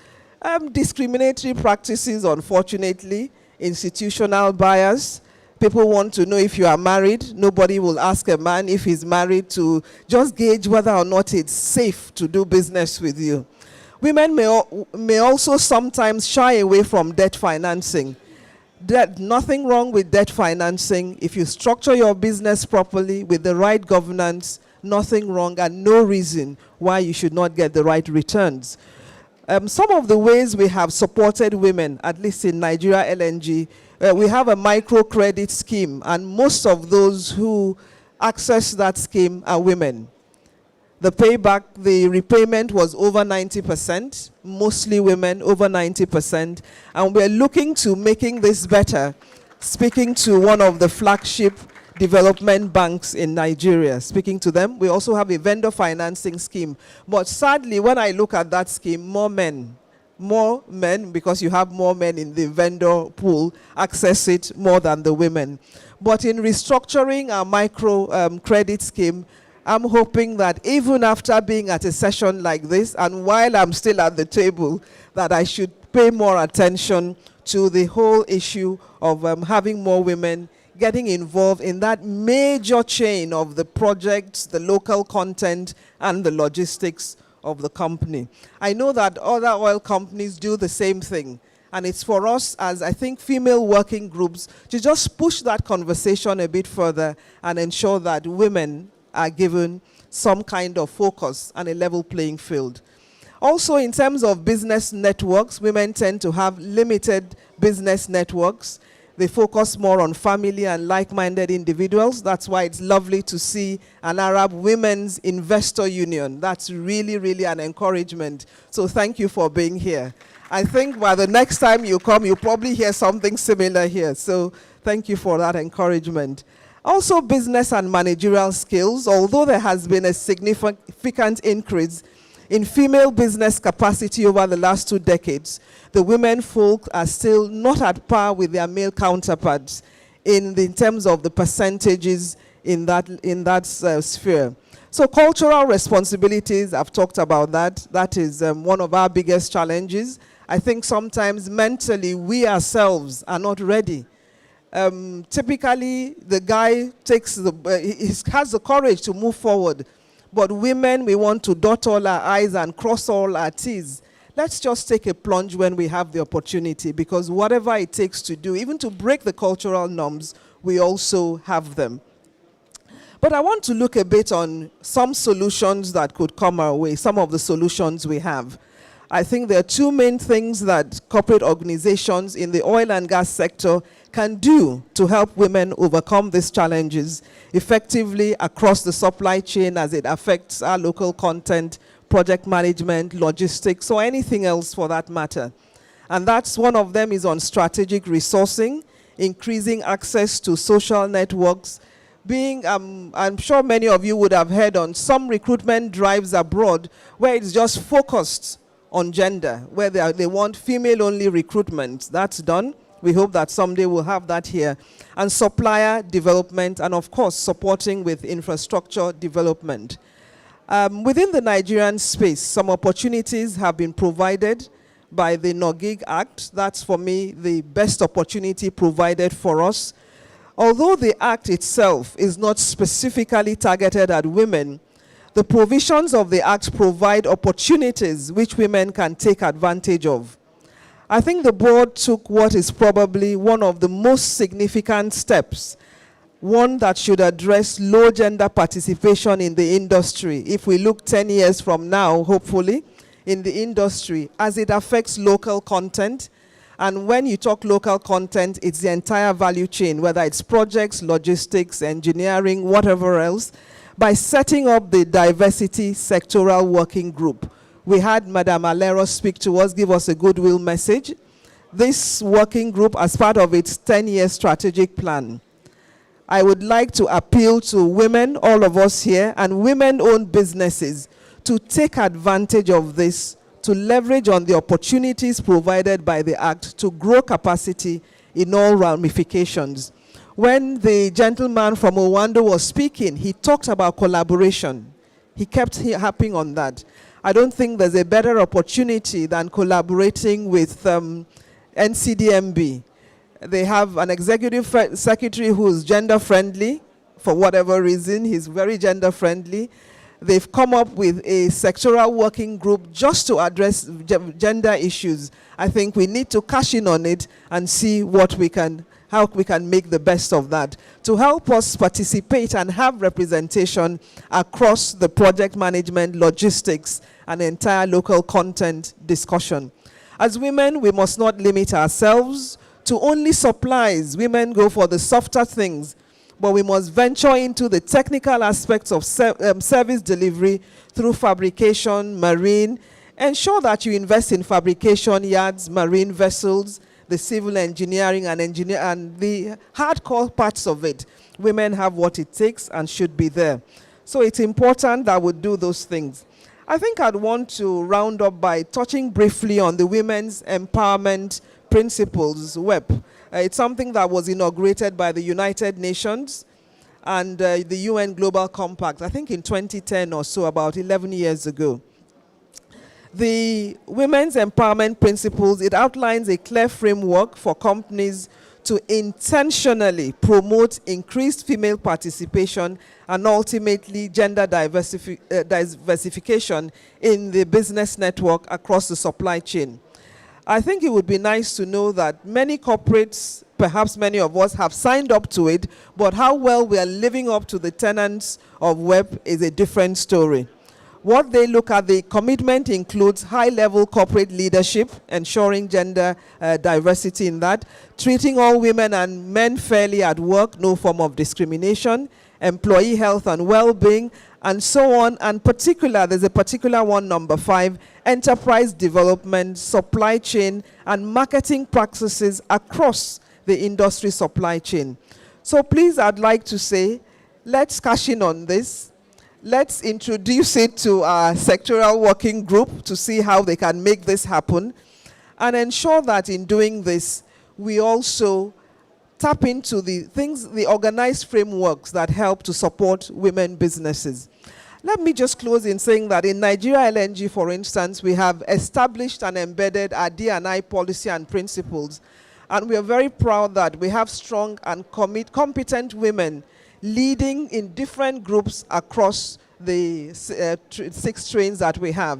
discriminatory practices, unfortunately, institutional bias. People want to know if you are married. Nobody will ask a man if he's married to just gauge whether or not it's safe to do business with you. Women may also sometimes shy away from debt financing. Nothing wrong with debt financing. If you structure your business properly with the right governance, nothing wrong and no reason why you should not get the right returns. Some of the ways we have supported women, at least in Nigeria LNG, we have a microcredit scheme, and most of those who access that scheme are women. The payback, the repayment was over 90%, mostly women, over 90%. And we're looking to making this better, speaking to one of the flagship development banks in Nigeria, speaking to them. We also have a vendor financing scheme. But sadly, when I look at that scheme, more men, because you have more men in the vendor pool, access it more than the women. But in restructuring our micro credit scheme, I'm hoping that even after being at a session like this, and while I'm still at the table, that I should pay more attention to the whole issue of having more women getting involved in that major chain of the projects, the local content, and the logistics of the company. I know that other oil companies do the same thing. And it's for us as, I think, female working groups to just push that conversation a bit further and ensure that women are given some kind of focus and a level playing field. Also, in terms of business networks, women tend to have limited business networks. They focus more on family and like-minded individuals. That's why it's lovely to see an Arab Women's Investor Union. That's really, really an encouragement. So thank you for being here. I think by the next time you come, you'll probably hear something similar here. So thank you for that encouragement. Also, business and managerial skills. Although there has been a significant increase in female business capacity over the last 2 decades, the women folk are still not at par with their male counterparts in terms of the percentages in that sphere. So cultural responsibilities, I've talked about that. That is one of our biggest challenges. I think sometimes mentally we ourselves are not ready. Typically, the guy has the courage to move forward. But women, we want to dot all our I's and cross all our T's. Let's just take a plunge when we have the opportunity, because whatever it takes to do, even to break the cultural norms, we also have them. But I want to look a bit on some solutions that could come our way, some of the solutions we have. I think there are 2 main things that corporate organizations in the oil and gas sector can do to help women overcome these challenges effectively across the supply chain as it affects our local content, project management, logistics, or anything else for that matter. And that's one of them is on strategic resourcing, increasing access to social networks, I'm sure many of you would have heard on some recruitment drives abroad where it's just focused on gender, where they want female-only recruitment. That's done. We hope that someday we'll have that here. And supplier development, and of course, supporting with infrastructure development. Within the Nigerian space, some opportunities have been provided by the No-Gig Act. That's, for me, the best opportunity provided for us. Although the Act itself is not specifically targeted at women, the provisions of the Act provide opportunities which women can take advantage of. I think the board took what is probably one of the most significant steps, one that should address low gender participation in the industry. If we look 10 years from now, hopefully, in the industry, as it affects local content. And when you talk local content, it's the entire value chain, whether it's projects, logistics, engineering, whatever else, by setting up the diversity sectoral working group. We had Madam Alero speak to us, give us a goodwill message. This working group, as part of its 10-year strategic plan, I would like to appeal to women, all of us here, and women-owned businesses to take advantage of this, to leverage on the opportunities provided by the Act to grow capacity in all ramifications. When the gentleman from Owando was speaking, he talked about collaboration. He kept harping on that. I don't think there's a better opportunity than collaborating with NCDMB. They have an executive secretary who's gender-friendly. For whatever reason, he's very gender-friendly. They've come up with a sectoral working group just to address gender issues. I think we need to cash in on it and see how we can make the best of that to help us participate and have representation across the project management, logistics, and entire local content discussion. As women, we must not limit ourselves to only supplies. Women go for the softer things, but we must venture into the technical aspects of service delivery through fabrication, marine. Ensure that you invest in fabrication yards, marine vessels, the civil engineering and the hardcore parts of it. Women have what it takes and should be there. So it's important that we do those things. I think I'd want to round up by touching briefly on the Women's Empowerment Principles, WEP. It's something that was inaugurated by the United Nations and the UN Global Compact, I think in 2010 or so, about 11 years ago. The Women's Empowerment Principles, it outlines a clear framework for companies to intentionally promote increased female participation and ultimately gender diversification in the business network across the supply chain. I think it would be nice to know that many corporates, perhaps many of us, have signed up to it, but how well we are living up to the tenets of WEP is a different story. What they look at, the commitment includes high-level corporate leadership, ensuring gender diversity in that, treating all women and men fairly at work, no form of discrimination, employee health and well-being, and so on. And there's a particular one, number 5, enterprise development, supply chain, and marketing practices across the industry supply chain. So please, I'd like to say, let's cash in on this. Let's introduce it to our sectoral working group to see how they can make this happen, and ensure that in doing this, we also tap into the organized frameworks that help to support women businesses. Let me just close in saying that in Nigeria LNG, for instance, we have established and embedded our D&I policy and principles, and we are very proud that we have strong and competent women leading in different groups across the 6 trains that we have.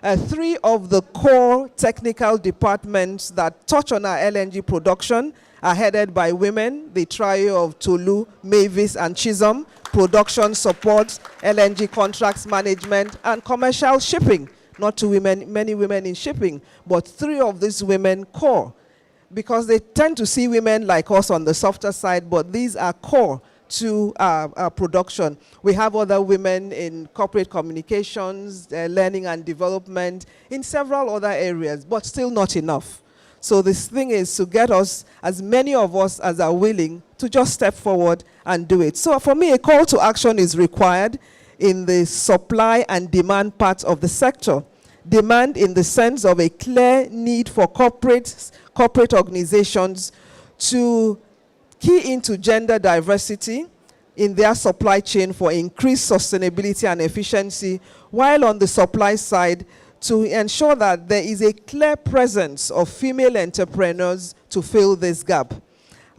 3 of the core technical departments that touch on our LNG production are headed by women, the trio of Tolu, Mavis, and Chisholm, production support, LNG contracts management, and commercial shipping. Not too many women in shipping, but 3 of these women core, because they tend to see women like us on the softer side, but these are core to our production. We have other women in corporate communications, learning and development, in several other areas, but still not enough. So this thing is to get us, as many of us as are willing, to just step forward and do it. So for me, a call to action is required in the supply and demand part of the sector. Demand in the sense of a clear need for corporate organizations to key into gender diversity in their supply chain for increased sustainability and efficiency, while on the supply side, to ensure that there is a clear presence of female entrepreneurs to fill this gap.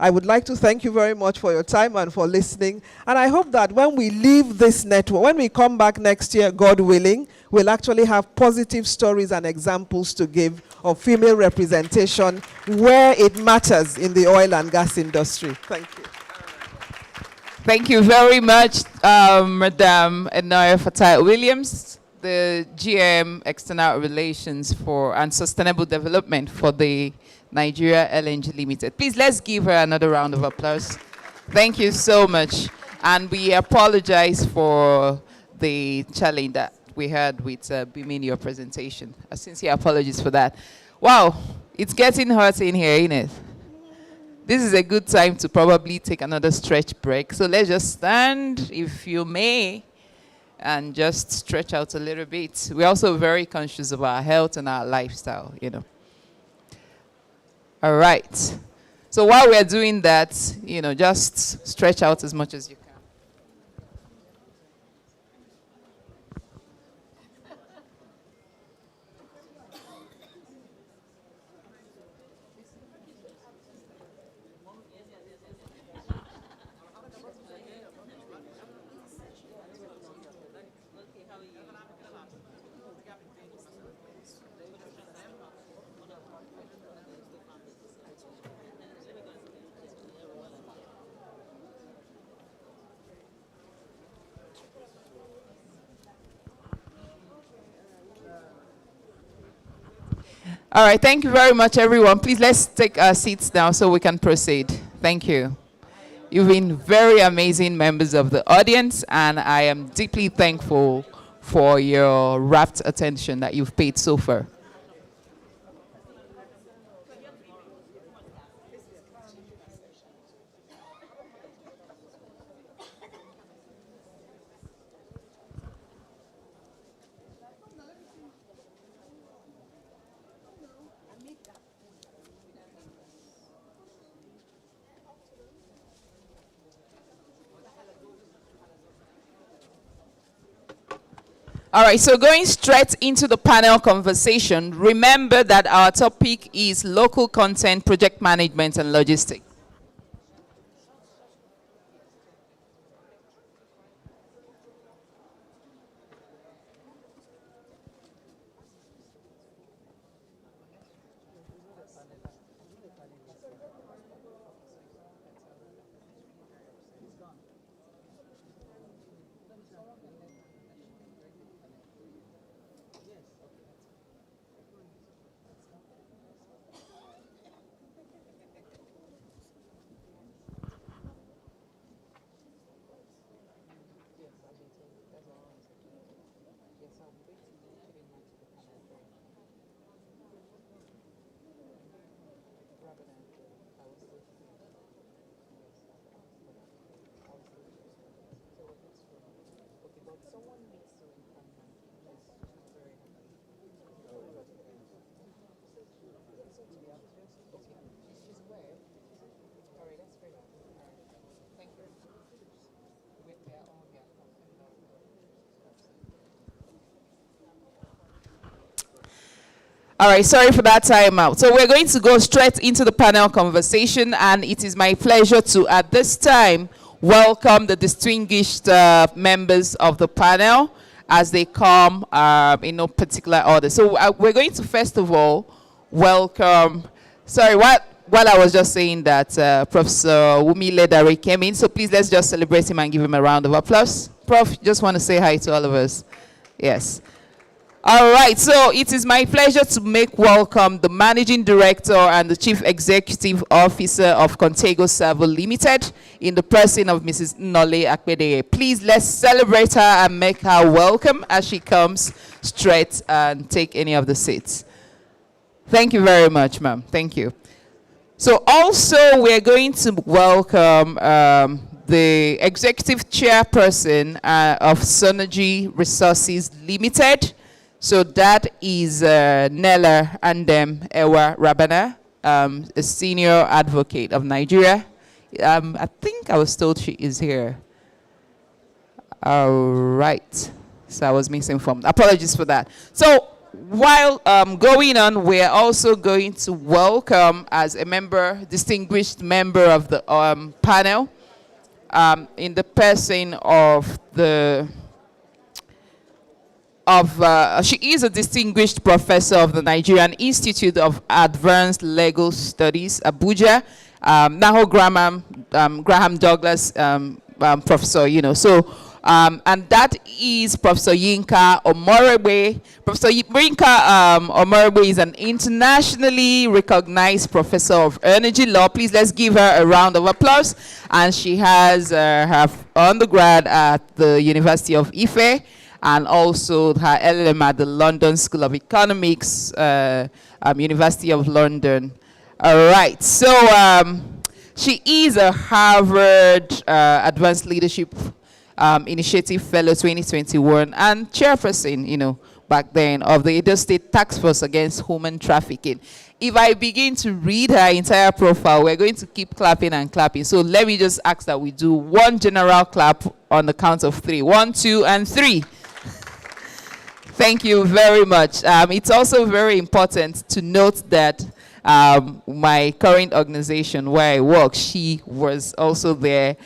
I would like to thank you very much for your time and for listening. And I hope that when we leave this network, when we come back next year, God willing, we'll actually have positive stories and examples to give of female representation where it matters in the oil and gas industry. Thank you. Thank you very much, Madam N.I.P.S. Williams, the GM External Relations and Sustainable Development for the Nigeria LNG Limited. Please, let's give her another round of applause. Thank you so much. And we apologize for the challenge that we had with beaming your presentation. A sincere apologies for that. Wow, it's getting hot in here, isn't it? This is a good time to probably take another stretch break. So let's just stand, if you may, and just stretch out a little bit. We're also very conscious of our health and our lifestyle, you know. All right. So while we're doing that, you know, just stretch out as much as you can. All right, thank you very much, everyone. Please, let's take our seats now so we can proceed. Thank you. You've been very amazing members of the audience, and I am deeply thankful for your rapt attention that you've paid so far. All right, so going straight into the panel conversation, remember that our topic is local content, project management, and logistics. All right, sorry for that timeout. So we're going to go straight into the panel conversation, and it is my pleasure to, at this time, welcome the distinguished members of the panel as they come in no particular order. So we're going to first of all welcome, sorry, while I was just saying that Professor Wumi Ledare came in, so please let's just celebrate him and give him a round of applause. Prof, just want to say hi to all of us. Yes. All right, so it is my pleasure to make welcome the Managing Director and the Chief Executive Officer of Contago Savo Limited in the person of Mrs. Nole Akpedeye. Please let's celebrate her and make her welcome as she comes straight and take any of the seats. Thank you very much, ma'am. Thank you. So also we're going to welcome the Executive Chairperson of Synergy Resources Limited. So that is Nella Andem Ewa Rabana, a senior advocate of Nigeria. I think I was told she is here. All right. So I was misinformed. Apologies for that. So while going on, we're also going to welcome as a member, distinguished member of the panel, in the person of she is a distinguished professor of the Nigerian Institute of Advanced Legal Studies, Abuja, Graham Douglas professor, and that is Professor Yinka Omorogbe. Professor Yinka Omorogbe is an internationally recognized professor of energy law. Please let's give her a round of applause. And she has her undergrad at the University of Ife, and also her LLM at the London School of Economics, University of London. All right, so she is a Harvard Advanced Leadership Initiative Fellow 2021 and chairperson, back then of the Edo State Task Force Against Human Trafficking. If I begin to read her entire profile, we're going to keep clapping and clapping. So let me just ask that we do one general clap on the count of 3. 1, 2, and 3. Thank you very much. It's also very important to note that my current organization where I work, she was also there.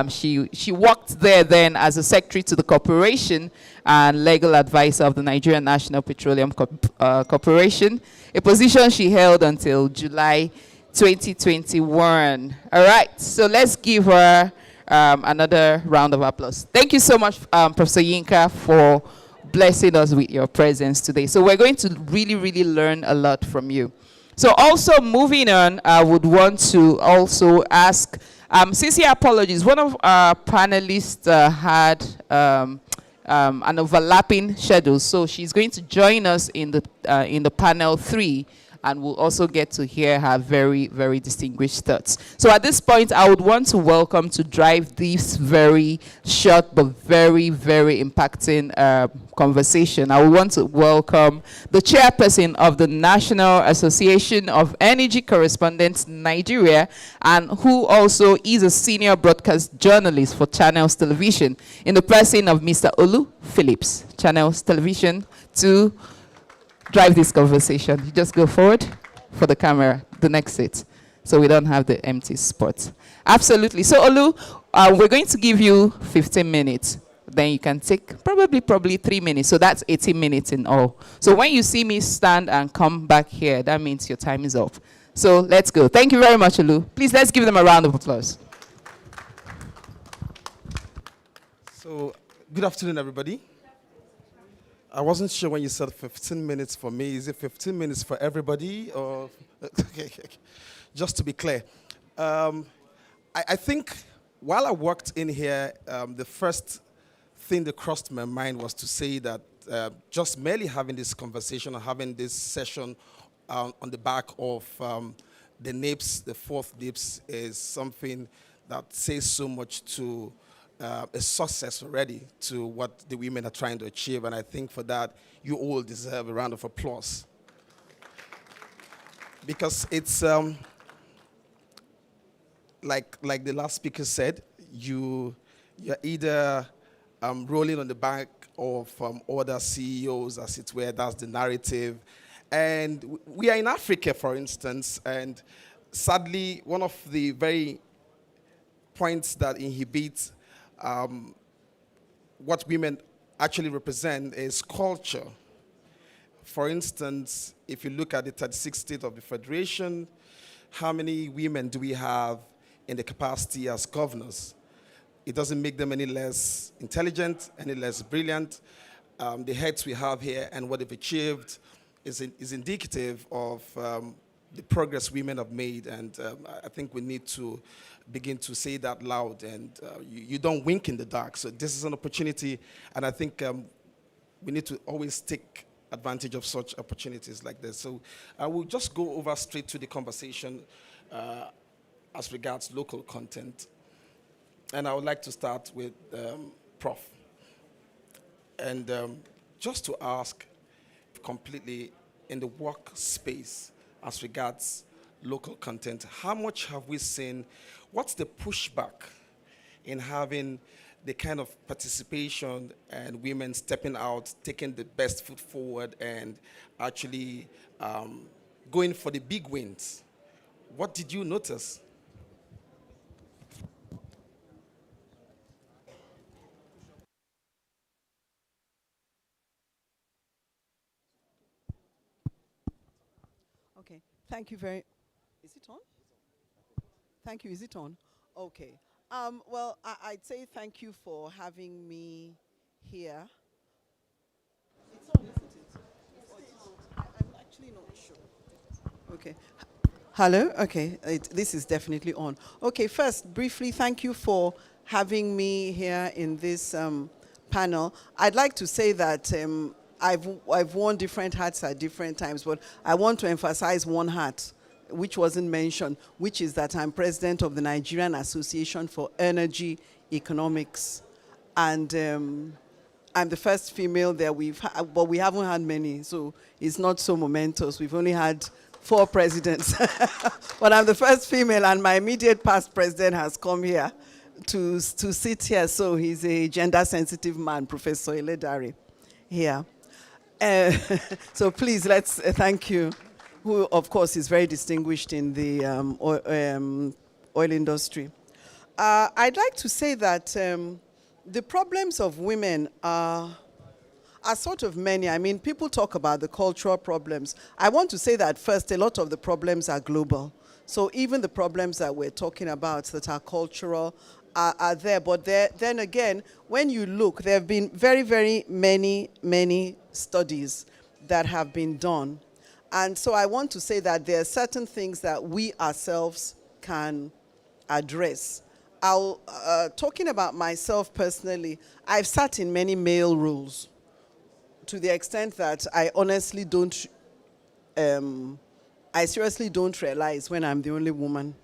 She worked there then as a secretary to the corporation and legal advisor of the Nigerian National Petroleum Corporation, a position she held until July 2021. All right, so let's give her another round of applause. Thank you so much, Professor Yinka, for blessing us with your presence today. So we're going to really, really learn a lot from you. So also moving on, I would want to also ask, sincere apologies, one of our panelists had an overlapping schedule, so she's going to join us in the panel 3, and we'll also get to hear her very, very distinguished thoughts. So at this point, I would want to welcome to drive this very short but very, very impacting conversation. I would want to welcome the chairperson of the National Association of Energy Correspondents Nigeria, and who also is a senior broadcast journalist for Channels Television, in the person of Mr. Olu Phillips, Channels Television, to drive this conversation. You just go forward for the camera, the next seat, so we don't have the empty spot. Absolutely. So Olu, we're going to give you 15 minutes. Then you can take probably 3 minutes. So that's 18 minutes in all. So when you see me stand and come back here, that means your time is up. So let's go. Thank you very much, Olu. Please let's give them a round of applause. So good afternoon, everybody. I wasn't sure when you said 15 minutes for me. Is it 15 minutes for everybody? Or okay. Just to be clear. I think while I worked in here, the first thing that crossed my mind was to say that just merely having this conversation or having this session on the back of the N.I.P.S, the fourth N.I.P.S, is something that says so much to a success already to what the women are trying to achieve. And I think for that, you all deserve a round of applause. Because it's like the last speaker said, you're either rolling on the back of other CEOs, as it were. That's the narrative. And we are in Africa, for instance, and sadly, one of the very points that inhibits what women actually represent is culture. For instance, if you look at the 36th state of the Federation, how many women do we have in the capacity as governors? It doesn't make them any less intelligent, any less brilliant. The heads we have here and what they've achieved is indicative of the progress women have made, and I think we need to begin to say that loud, and you don't wink in the dark. So this is an opportunity, and I think we need to always take advantage of such opportunities like this. So I will just go over straight to the conversation as regards local content. And I would like to start with Prof. And just to ask completely in the workspace as regards local content, how much have we seen, what's the pushback in having the kind of participation and women stepping out, taking the best foot forward and actually going for the big wins? What did you notice? Okay, thank you very. Is it on? Thank you. Is it on? Okay. Well, I'd say thank you for having me here. It's on, isn't it? Or it's not? I'm actually not sure. Okay. Hello? Okay, this is definitely on. Okay, first, briefly, thank you for having me here in this panel. I'd like to say that I've worn different hats at different times, but I want to emphasize one hat, which wasn't mentioned, which is that I'm president of the Nigerian Association for Energy Economics. And I'm the first female there, but we haven't had many, so it's not so momentous. We've only had 4 presidents. But I'm the first female, and my immediate past president has come here to sit here, so he's a gender-sensitive man, Professor Eledare, here. So please, let's thank you, who, of course, is very distinguished in the oil industry. I'd like to say that the problems of women are sort of many. I mean, people talk about the cultural problems. I want to say that first, a lot of the problems are global. So even the problems that we're talking about that are cultural are there. But then again, when you look, there have been very, very many studies that have been done. And so I want to say that there are certain things that we ourselves can address. Talking about myself personally, I've sat in many male roles to the extent that I honestly don't, I seriously don't realize when I'm the only woman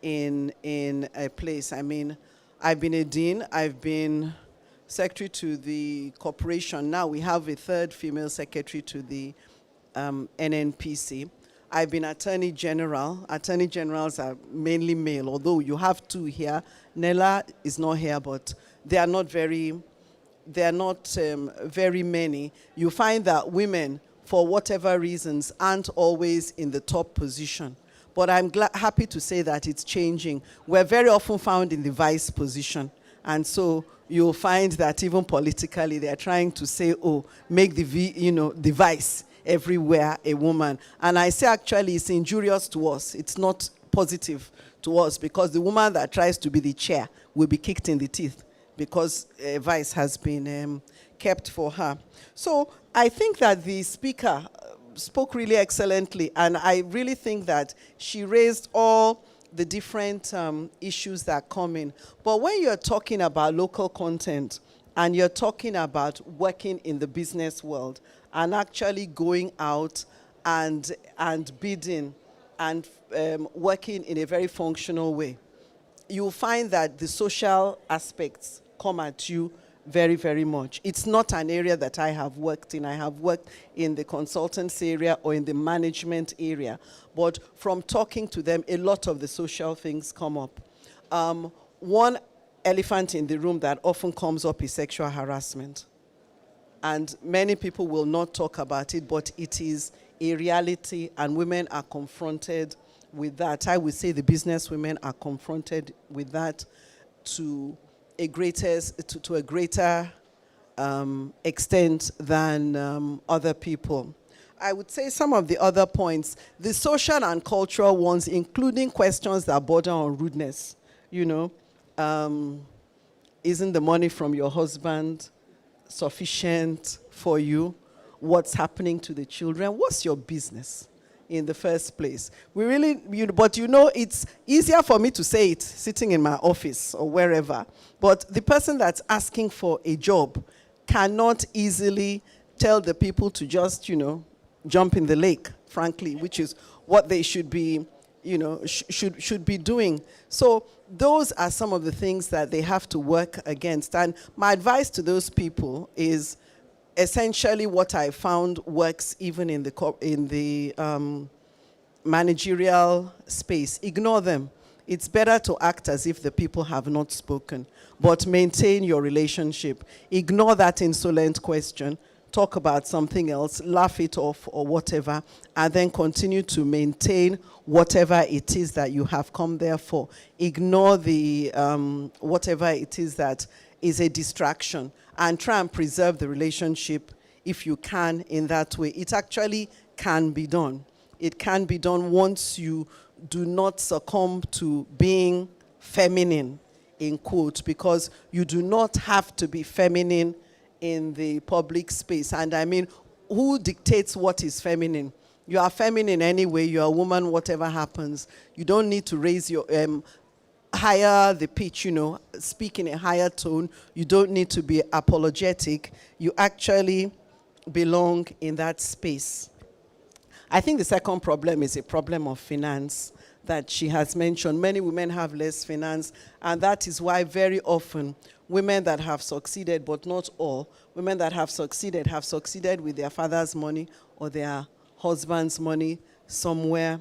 in a place. I mean, I've been a dean, I've been secretary to the corporation. Now we have a 3rd female secretary to the N.N.P.S. I've been Attorney General. Attorney Generals are mainly male, although you have 2 here. Nella is not here, but they are not very many. You find that women, for whatever reasons, aren't always in the top position. But I'm happy to say that it's changing. We're very often found in the vice position. And so you'll find that even politically, they're trying to say, oh, make the vice everywhere a woman. And I say actually it's injurious to us. It's not positive to us, because the woman that tries to be the chair will be kicked in the teeth because vice has been kept for her. So I think that the speaker spoke really excellently, and I really think that she raised all the different issues that come in. But when you're talking about local content and you're talking about working in the business world and actually going out and bidding and working in a very functional way, you'll find that the social aspects come at you very, very much. It's not an area that I have worked in. I have worked in the consultants area or in the management area. But from talking to them, a lot of the social things come up. One elephant in the room that often comes up is sexual harassment. And many people will not talk about it, but it is a reality, and women are confronted with that. I would say the business women are confronted with that to a greater extent than other people. I would say some of the other points, the social and cultural ones, including questions that border on rudeness. You know, isn't the money from your husband sufficient for you? What's happening to the children? What's your business in the first place? We really, but you know, it's easier for me to say it sitting in my office or wherever. But the person that's asking for a job cannot easily tell the people to just, you know, jump in the lake, frankly, which is what they should be, you know, should be doing. So those are some of the things that they have to work against. And my advice to those people is essentially what I found works even in the managerial space. Ignore them. It's better to act as if the people have not spoken, but maintain your relationship. Ignore that insolent question. Talk about something else, laugh it off or whatever, and then continue to maintain whatever it is that you have come there for. Ignore the whatever it is that is a distraction, and try and preserve the relationship if you can in that way. It actually can be done. It can be done once you do not succumb to being feminine, in quotes, because you do not have to be feminine in the public space. And I mean, who dictates what is feminine? You are feminine anyway, you're a woman, whatever happens. You don't need to raise your, higher the pitch, you know, speak in a higher tone. You don't need to be apologetic. You actually belong in that space. I think the second problem is a problem of finance that she has mentioned. Many women have less finance, and that is why very often women that have succeeded, but not all, women that have succeeded with their father's money or their husband's money somewhere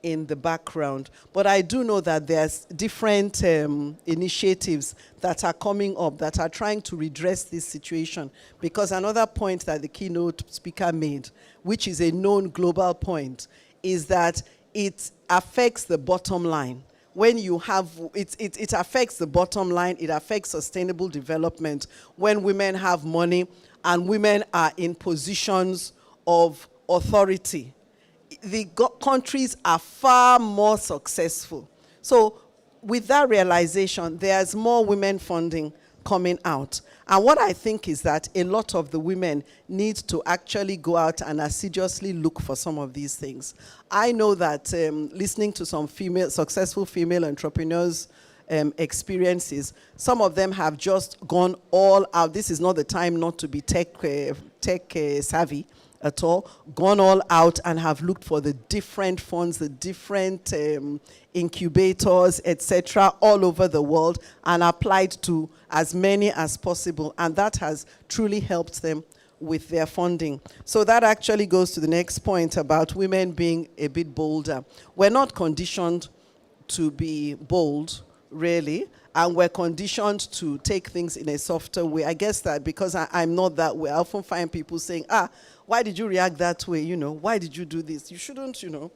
in the background. But I do know that there's different initiatives that are coming up that are trying to redress this situation. Because another point that the keynote speaker made, which is a known global point, is that it affects the bottom line. When you have, it affects the bottom line, it affects sustainable development when women have money and women are in positions of authority. The countries are far more successful. So with that realization, there's more women funding coming out. And what I think is that a lot of the women need to actually go out and assiduously look for some of these things. I know that listening to some successful female entrepreneurs' experiences, some of them have just gone all out. This is not the time not to be tech savvy at all, gone all out and have looked for the different funds, the different incubators, etc., all over the world, and applied to as many as possible. And that has truly helped them with their funding. So that actually goes to the next point about women being a bit bolder. We're not conditioned to be bold, really, and we're conditioned to take things in a softer way. I guess that because I'm not that way, I often find people saying, why did you react that way? You know, why did you do this? You shouldn't, you know,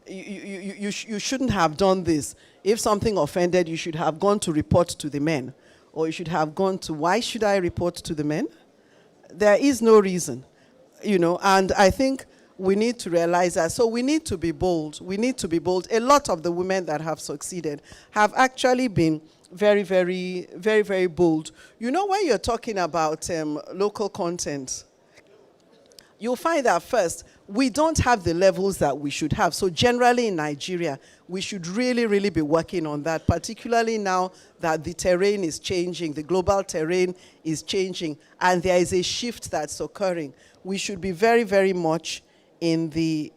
you shouldn't have done this. If something offended, you should have gone to report to the men. Or you should have gone to, why should I report to the men? There is no reason, you know, and I think we need to realize that. So we need to be bold. We need to be bold. A lot of the women that have succeeded have actually been very, very, very, very bold. You know, when you're talking about local content, you'll find that first, we don't have the levels that we should have. So generally in Nigeria, we should really, really be working on that, particularly now that the terrain is changing, the global terrain is changing, and there is a shift that's occurring. We should be very, very much in the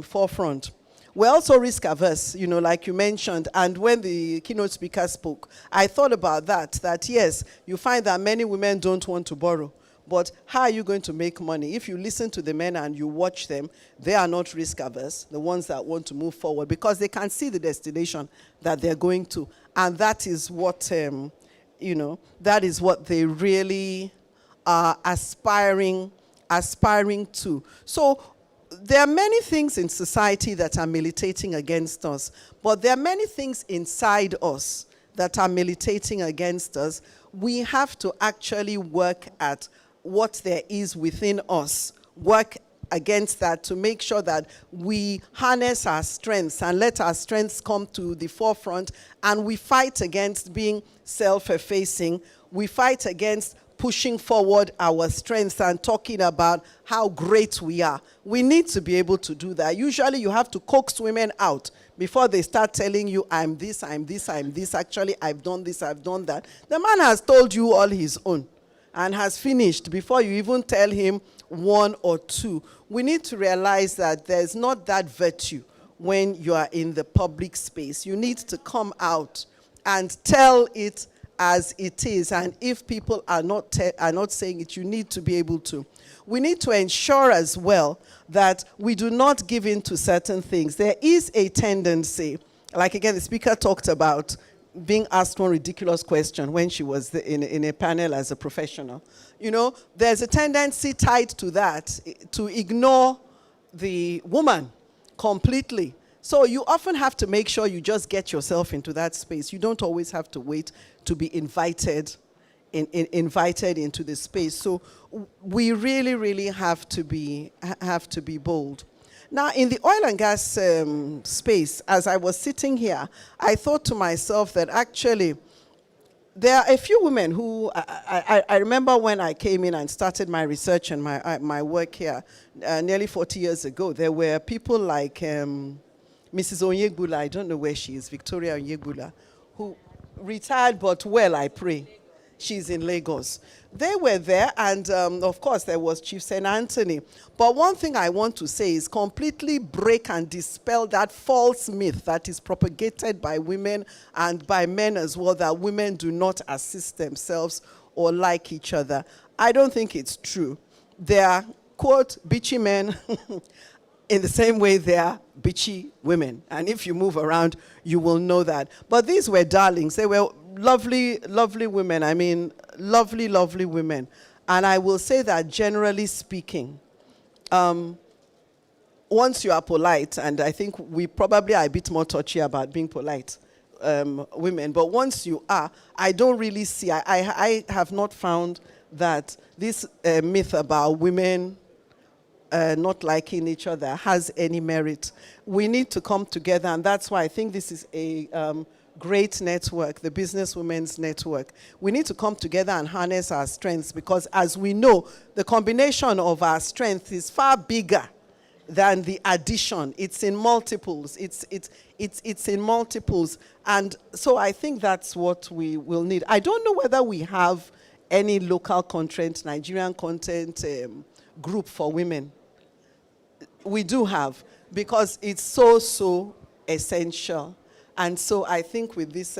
forefront. We're also risk averse, you know, like you mentioned. And when the keynote speaker spoke, I thought about that yes, you find that many women don't want to borrow. But how are you going to make money? If you listen to the men and you watch them, they are not risk averse, the ones that want to move forward, because they can see the destination that they're going to. And that is what, you know, that is what they really are aspiring to. So there are many things in society that are militating against us, but there are many things inside us that are militating against us. We have to actually work at what there is within us, work against that to make sure that we harness our strengths and let our strengths come to the forefront, and we fight against being self-effacing. We fight against pushing forward our strengths and talking about how great we are. We need to be able to do that. Usually you have to coax women out before they start telling you, I'm this, I'm this, I'm this. Actually, I've done this, I've done that. The man has told you all his own and has finished before you even tell him one or two. We need to realize that there's not that virtue when you are in the public space. You need to come out and tell it as it is. And if people are not saying it, you need to be able to. We need to ensure as well that we do not give in to certain things. There is a tendency, like again, the speaker talked about being asked one ridiculous question when she was in a panel as a professional. You know, there's a tendency tied to that to ignore the woman completely. So you often have to make sure you just get yourself into that space. You don't always have to wait to be invited into the space. So we really, really have to be bold. Now, in the oil and gas space, as I was sitting here, I thought to myself that actually there are a few women who, I remember when I came in and started my research and my work here nearly 40 years ago, there were people like Mrs. Onyegbula, I don't know where she is, Victoria Onyegbula, who retired but well, I pray. She's in Lagos. They were there, and of course there was Chief St. Anthony. But one thing I want to say is completely break and dispel that false myth that is propagated by women and by men as well, that women do not assist themselves or like each other. I don't think it's true. There are, quote, bitchy men in the same way they are bitchy women. And if you move around, you will know that. But these were darlings. They were lovely, lovely women. I mean, lovely, lovely women. And I will say that generally speaking, once you are polite, and I think we probably are a bit more touchy about being polite, women, but once you are, I don't really see, I have not found that this myth about women not liking each other has any merit. We need to come together, and that's why I think this is a great network, the Business Women's Network. We need to come together and harness our strengths, because as we know, the combination of our strength is far bigger than the addition. It's in multiples. It's in multiples. And so I think that's what we will need. I don't know whether we have any local content, Nigerian content group for women. We do have, because it's so essential. And so I think with this,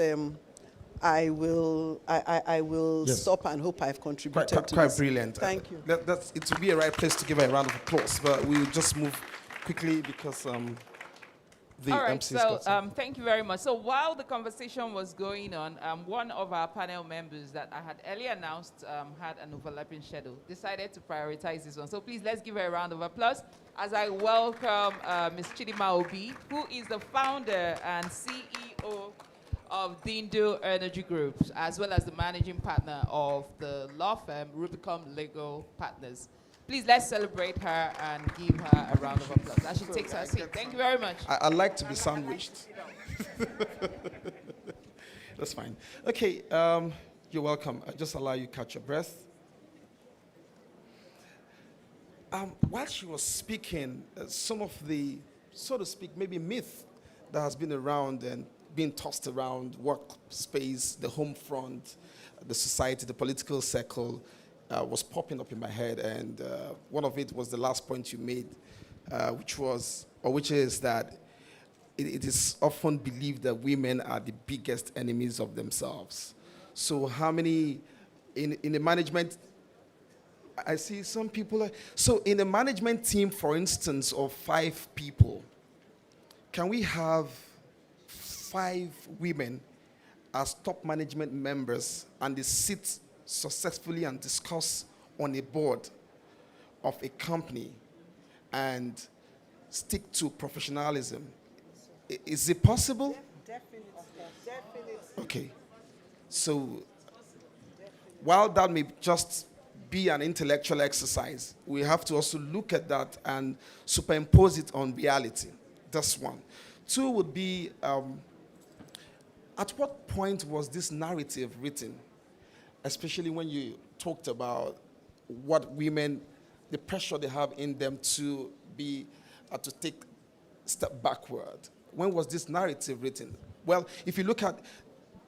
I will yes. Stop and hope I've contributed to this. Quite brilliant. Thank you. It would be a right place to give her a round of applause, but we'll just move quickly because the all right, MC so thank you very much. So while the conversation was going on, one of our panel members that I had earlier announced had an overlapping schedule, decided to prioritize this one. So please, let's give her a round of applause as I welcome Ms. Chidima Obi, who is the founder and CEO of Dindo Energy Group, as well as the managing partner of the law firm Rubicon Legal Partners. Please, let's celebrate her and give her a round of applause as she takes her seat. Thank you very much. I'd like to be sandwiched. That's fine. Okay, you're welcome. I'll just allow you to catch your breath. While she was speaking, some of the, so to speak, maybe myth that has been around and being tossed around workspace, the home front, the society, the political circle, was popping up in my head, and one of it was the last point you made, which is that it is often believed that women are the biggest enemies of themselves. So how many in the management, I see some people, so in a management team, for instance, of 5 people, can we have 5 women as top management members and they sit successfully and discuss on a board of a company and stick to professionalism? Is it possible? Definitely. Okay. So while that may just be an intellectual exercise, we have to also look at that and superimpose it on reality. That's one. 2 would be, at what point was this narrative written? Especially when you talked about what women, the pressure they have in them to be, to take a step backward. When was this narrative written? Well, if you look at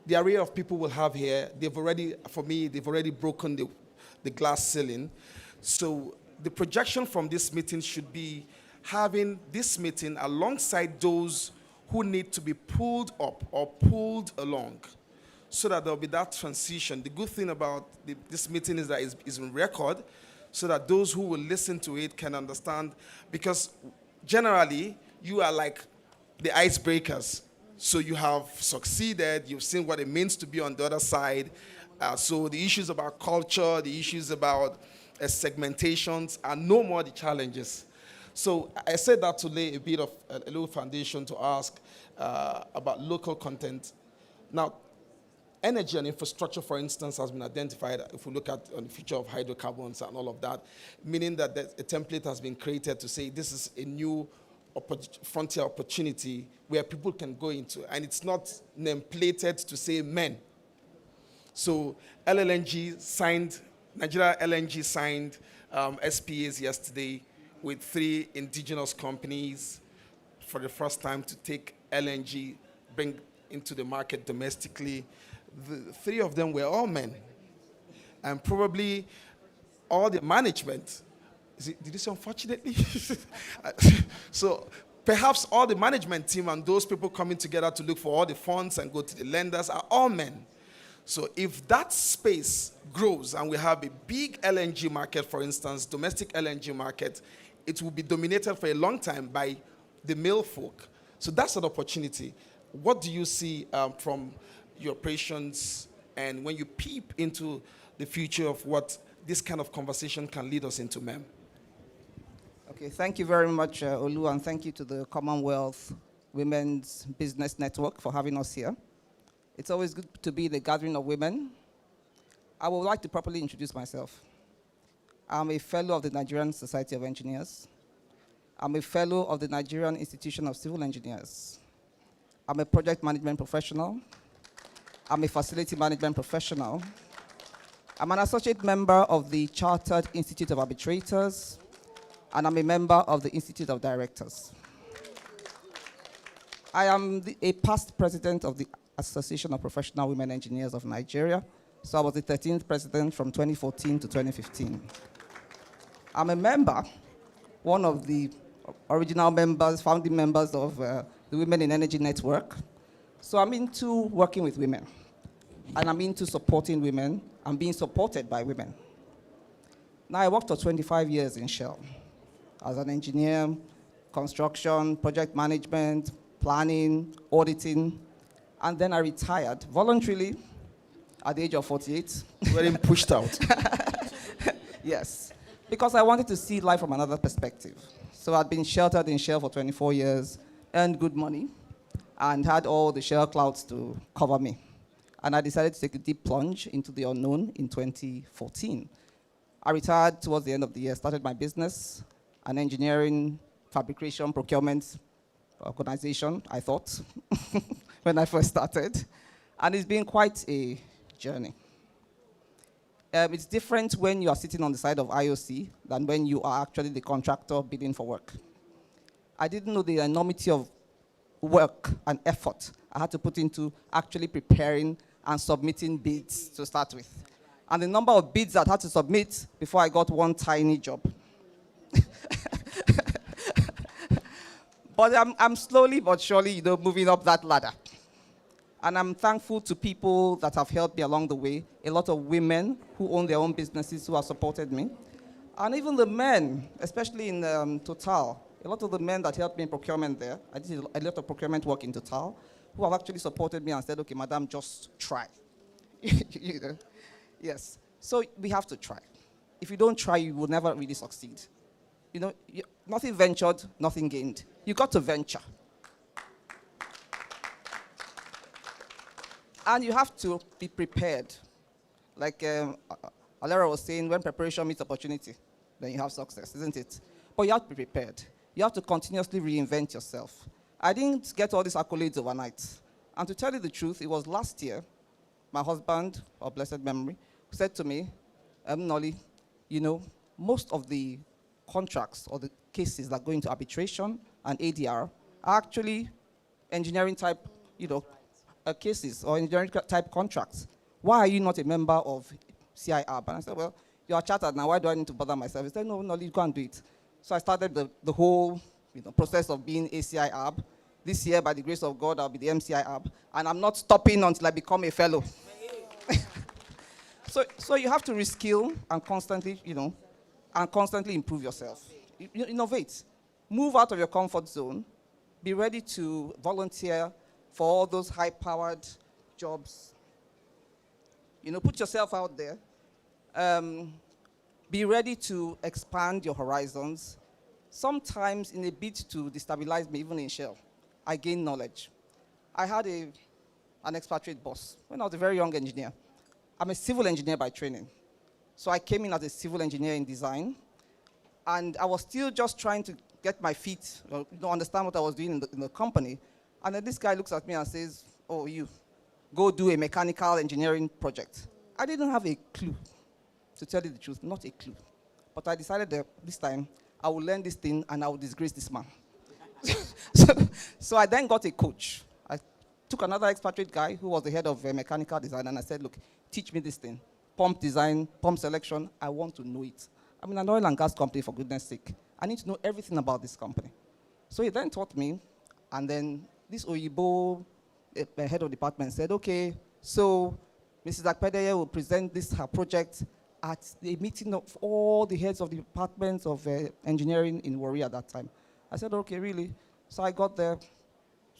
the array of people we'll have here, they've already broken the glass ceiling. So the projection from this meeting should be having this meeting alongside those who need to be pulled up or pulled along so that there'll be that transition. The good thing about this meeting is that it's on record so that those who will listen to it can understand, because generally you are like the icebreakers. So you have succeeded, you've seen what it means to be on the other side. So the issues about culture, the issues about segmentations are no more the challenges. So I said that to lay a little foundation to ask about local content. Now, energy and infrastructure, for instance, has been identified if we look at on the future of hydrocarbons and all of that, meaning that a template has been created to say this is a new frontier opportunity where people can go into, and it's not name-plated to say men. So Nigeria LNG signed SPAs yesterday with 3 indigenous companies for the first time to take LNG, bring into the market domestically. The 3 of them were all men. And probably all the management, did you say unfortunately? So perhaps all the management team and those people coming together to look for all the funds and go to the lenders are all men. So if that space grows and we have a big LNG market, for instance, domestic LNG market, it will be dominated for a long time by the male folk. So that's an opportunity. What do you see from your operations and when you peep into the future of what this kind of conversation can lead us into, ma'am? Okay, thank you very much, Olu, and thank you to the Commonwealth Women's Business Network for having us here. It's always good to be in a gathering of women. I would like to properly introduce myself. I'm a fellow of the Nigerian Society of Engineers. I'm a fellow of the Nigerian Institution of Civil Engineers. I'm a project management professional. I'm a facility management professional. I'm an associate member of the Chartered Institute of Arbitrators, and I'm a member of the Institute of Directors. I am a past president of the Association of Professional Women Engineers of Nigeria. So I was the 13th president from 2014 to 2015. I'm a member, one of the original members, founding members of the Women in Energy Network. So I'm into working with women, and I'm into supporting women and being supported by women. Now, I worked for 25 years in Shell as an engineer, construction, project management, planning, auditing, and then I retired voluntarily at the age of 48. Getting pushed out. Yes, because I wanted to see life from another perspective. So I'd been sheltered in Shell for 24 years, earned good money, and had all the Shell clouds to cover me. And I decided to take a deep plunge into the unknown in 2014. I retired towards the end of the year, started my business, an engineering, fabrication, procurement organization, I thought, when I first started. And it's been quite a journey. It's different when you are sitting on the side of IOC than when you are actually the contractor bidding for work. I didn't know the enormity of work and effort I had to put into actually preparing and submitting bids to start with. And the number of bids I had to submit before I got one tiny job. But I'm slowly but surely, moving up that ladder. And I'm thankful to people that have helped me along the way. A lot of women who own their own businesses who have supported me. And even the men, especially in Total, a lot of the men that helped me in procurement there, I did a lot of procurement work in Total, who have actually supported me and said, okay, madam, just try. Yes. So we have to try. If you don't try, you will never really succeed. Nothing ventured, nothing gained. You got to venture. And you have to be prepared. Like Alera was saying, when preparation meets opportunity, then you have success, isn't it? But you have to be prepared. You have to continuously reinvent yourself. I didn't get all these accolades overnight. And to tell you the truth, it was last year, my husband, of blessed memory, said to me, Nolly, most of the contracts or the cases that go into arbitration and ADR are actually engineering type, cases or engineering type contracts. Why are you not a member of CIAB? And I said, well, you are chartered now. Why do I need to bother myself? He said, no, you go and do it. So I started the whole process of being a CIAB. This year, by the grace of God, I'll be the MCIAB. And I'm not stopping until I become a fellow. So you have to reskill and constantly, improve yourself. Innovate. Move out of your comfort zone. Be ready to volunteer for all those high-powered jobs. Put yourself out there. Be ready to expand your horizons. Sometimes in a bid to destabilize me, even in Shell, I gain knowledge. I had an expatriate boss when I was a very young engineer. I'm a civil engineer by training. So I came in as a civil engineer in design, and I was still just trying to get my feet, understand what I was doing in the company. And then this guy looks at me and says, oh, you, go do a mechanical engineering project. I didn't have a clue, to tell you the truth, not a clue. But I decided that this time, I will learn this thing and I will disgrace this man. So I then got a coach. I took another expatriate guy who was the head of mechanical design, and I said, look, teach me this thing. Pump design, pump selection, I want to know it. I'm in an oil and gas company, for goodness sake. I need to know everything about this company. So he then taught me, and then this Oyibo head of department said, okay, so Mrs. Akpedeye will present her project at the meeting of all the heads of the departments of engineering in Warri at that time. I said, okay, really? So I got there,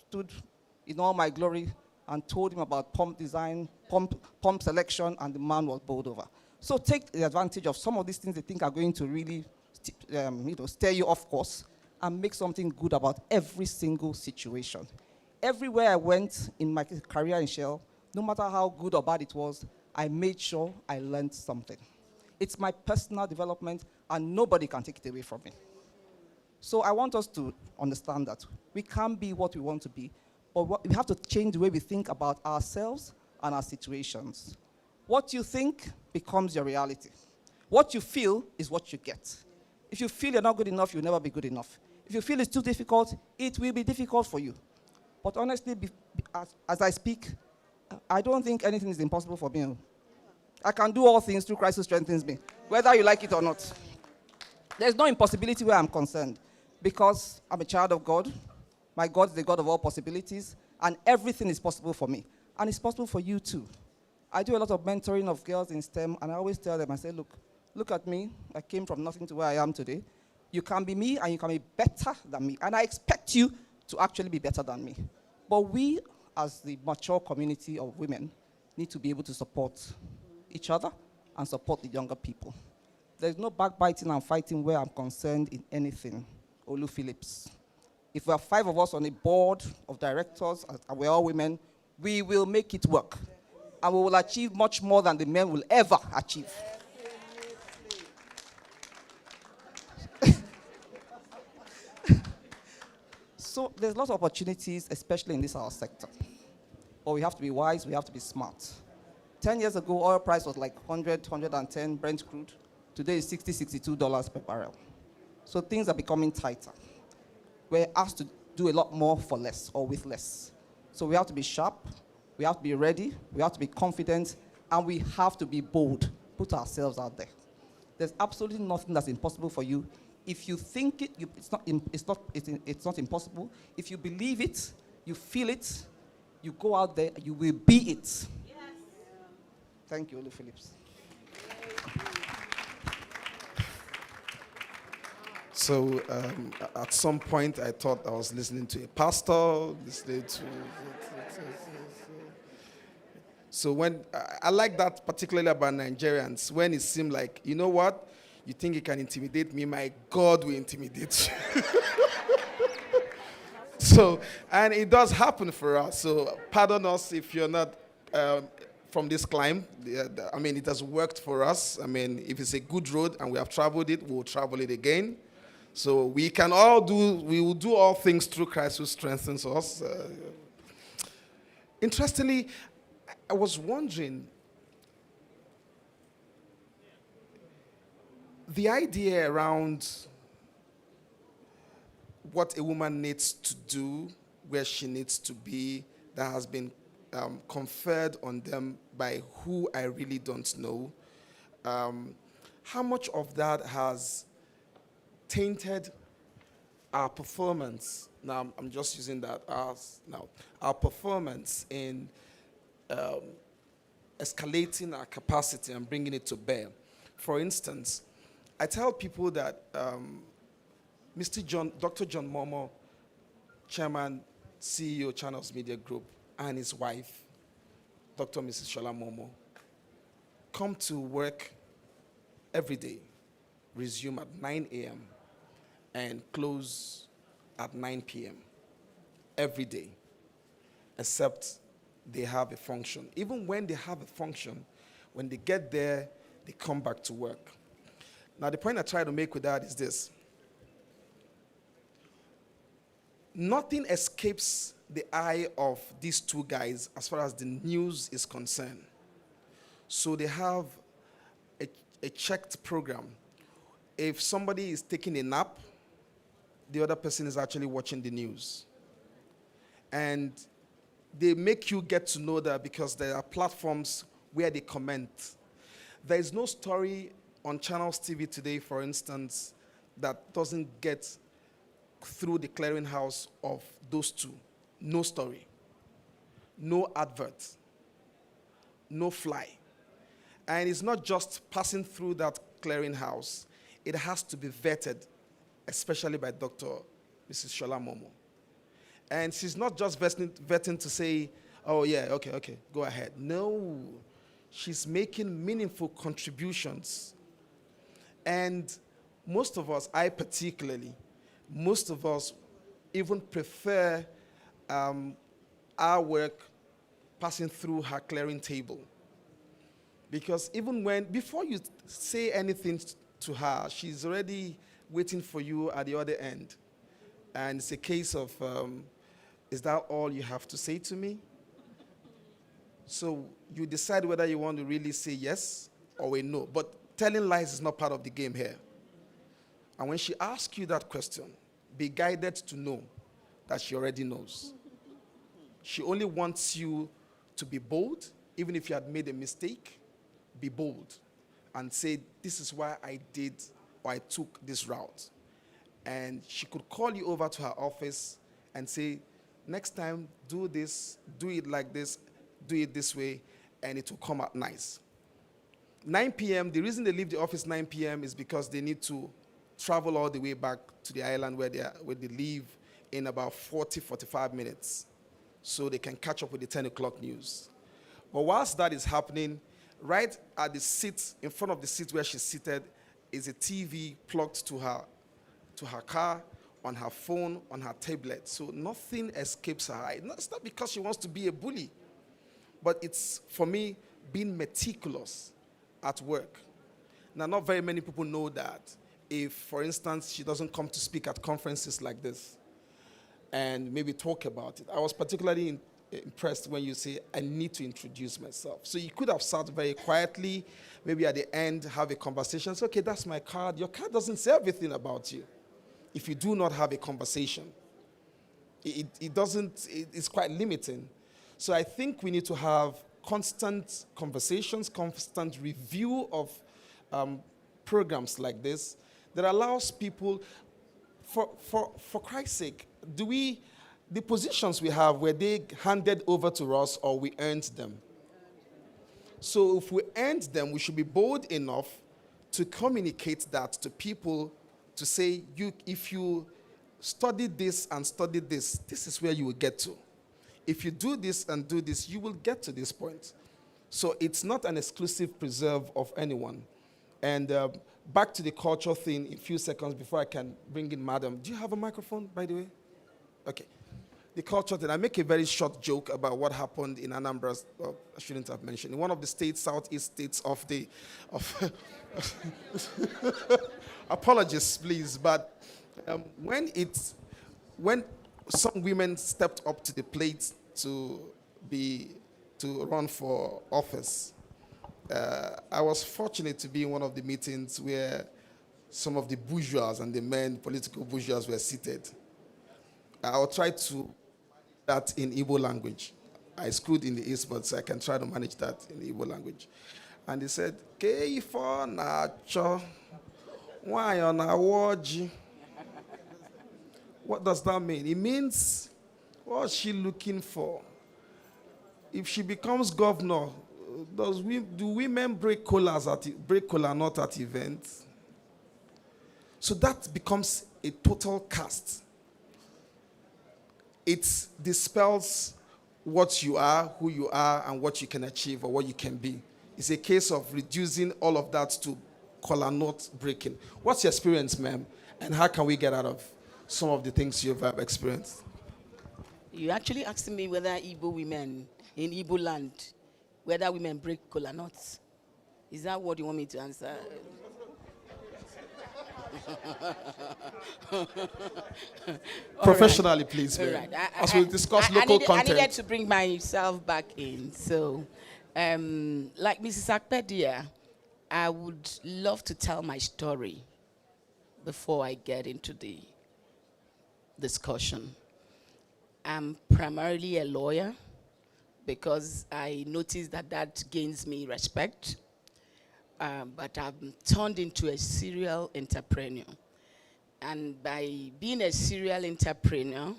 stood in all my glory, and told him about pump design, pump selection, and the man was bowled over. So take the advantage of some of these things they think are going to really steer you off course, and make something good about every single situation. Everywhere I went in my career in Shell, no matter how good or bad it was, I made sure I learned something. It's my personal development, and nobody can take it away from me. So I want us to understand that we can't be what we want to be, but we have to change the way we think about ourselves and our situations. What you think becomes your reality. What you feel is what you get. If you feel you're not good enough, you'll never be good enough. If you feel it's too difficult, it will be difficult for you. But honestly, as I speak, I don't think anything is impossible for me. I can do all things through Christ who strengthens me, whether you like it or not. There's no impossibility where I'm concerned, because I'm a child of God. My God is the God of all possibilities, and everything is possible for me. And it's possible for you too. I do a lot of mentoring of girls in STEM, and I always tell them, I say, look at me. I came from nothing to where I am today. You can be me, and you can be better than me. And I expect you to actually be better than me. But we, as the mature community of women, need to be able to support each other and support the younger people. There's no backbiting and fighting where I'm concerned in anything. Olu Phillips. If we are 5 of us on a board of directors, and we're all women, we will make it work. And we will achieve much more than the men will ever achieve. So there's lots of opportunities, especially in this our sector. But we have to be wise, we have to be smart. 10 years ago, oil price was like 100, 110 Brent crude. Today is $60, $62 per barrel. So things are becoming tighter. We're asked to do a lot more for less or with less. So we have to be sharp, we have to be ready, we have to be confident, and we have to be bold, put ourselves out there. There's absolutely nothing that's impossible for you If you think it, it's not impossible. If you believe it, you feel it, you go out there, you will be it. Yes. Thank you, Olu Phillips. So at some point, I thought I was listening to a pastor, listening to... So when I like that particularly about Nigerians, when it seemed like, you know what, you think you can intimidate me, my God will intimidate you. So, and it does happen for us. So pardon us if you're not from this climb. I mean, it has worked for us. I mean, if it's a good road and we have traveled it, we'll travel it again. So we will do all things through Christ who strengthens us. Interestingly, I was wondering, the idea around what a woman needs to do, where she needs to be, that has been conferred on them by who I really don't know. How much of that has tainted our performance? Now, I'm just using that as now. Our performance in escalating our capacity and bringing it to bear. For instance, I tell people that Dr. John Momo, Chairman, CEO, Channels Media Group, and his wife, Dr. Mrs. Shola Momo, come to work every day, resume at 9 a.m., and close at 9 p.m. every day, except they have a function. Even when they have a function, when they get there, they come back to work. Now, the point I try to make with that is this. Nothing escapes the eye of these two guys as far as the news is concerned. So they have a checked program. If somebody is taking a nap, the other person is actually watching the news. And they make you get to know that because there are platforms where they comment. There is no story on Channels TV today, for instance, that doesn't get through the clearinghouse of those two. No story, no advert, no fly. And it's not just passing through that clearinghouse. It has to be vetted, especially by Dr. Mrs. Shola Momo. And she's not just vetting to say, oh yeah, okay, go ahead. No, she's making meaningful contributions. And most of us, I particularly, most of us even prefer our work passing through her clearing table. Because even before you say anything to her, she's already waiting for you at the other end. And it's a case of, is that all you have to say to me? So you decide whether you want to really say yes or a no. But telling lies is not part of the game here. And when she asks you that question, be guided to know that she already knows. She only wants you to be bold, even if you had made a mistake. Be bold and say, this is why I did or I took this route. And she could call you over to her office and say, next time, do this, do it like this, do it this way, and it will come out nice. 9 p.m., the reason they leave the office 9 p.m. is because they need to travel all the way back to the island where they live in about 45 minutes so they can catch up with the 10 o'clock news. But whilst that is happening, right at the seat, in front of the seat where she's seated, is a TV plugged to her car, on her phone, on her tablet. So nothing escapes her. It's not because she wants to be a bully, but it's, for me, being meticulous at work. Now, not very many people know that. If, for instance, she doesn't come to speak at conferences like this and maybe talk about it. I was particularly impressed when you say, I need to introduce myself. So you could have sat very quietly, maybe at the end have a conversation. Say, okay, that's my card. Your card doesn't say everything about you. If you do not have a conversation, it's quite limiting. So I think we need to have constant conversations, constant review of programs like this. that allows people, for Christ's sake, the positions we have, were they handed over to us or we earned them? So if we earned them, we should be bold enough to communicate that to people, to say, if you study this and study this, this is where you will get to. If you do this and do this, you will get to this point. So it's not an exclusive preserve of anyone. And back to the culture thing in a few seconds before I can bring in Madam. Do you have a microphone, by the way? Okay. The culture thing, I make a very short joke about what happened in Anambra. Well, I shouldn't have mentioned. In one of the states, southeast states of apologies, please, but when some women stepped up to the plate to run for office, I was fortunate to be in one of the meetings where some of the bourgeois and the men, political bourgeois, were seated. I'll try to that in Igbo language. I schooled in the East, but so I can try to manage that in the Igbo language. And he said, Keifo na cho, why on a waji? What does that mean? It means, what's she looking for? If she becomes governor, do women break cola nut at events? So that becomes a total cast. It dispels what you are, who you are, and what you can achieve or what you can be. It's a case of reducing all of that to cola nut breaking. What's your experience, ma'am? And how can we get out of some of the things you've experienced? You actually asked me whether Igbo women in Igbo land, whether women break cola nuts. Is that what you want me to answer? Professionally, right. Please. Right. As we discuss local content. I needed to bring myself back in. So, like Mrs. Akpedia, I would love to tell my story before I get into the discussion. I'm primarily a lawyer because I noticed that gains me respect. But I've turned into a serial entrepreneur. And by being a serial entrepreneur,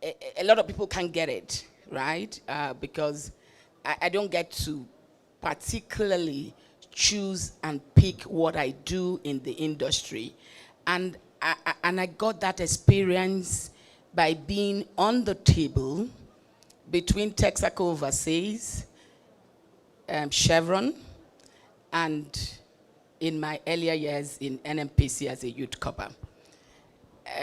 a lot of people can't get it, right? Because I don't get to particularly choose and pick what I do in the industry. And I got that experience by being on the table between Texaco Overseas, Chevron, and in my earlier years in N.I.P.S as a youth copper.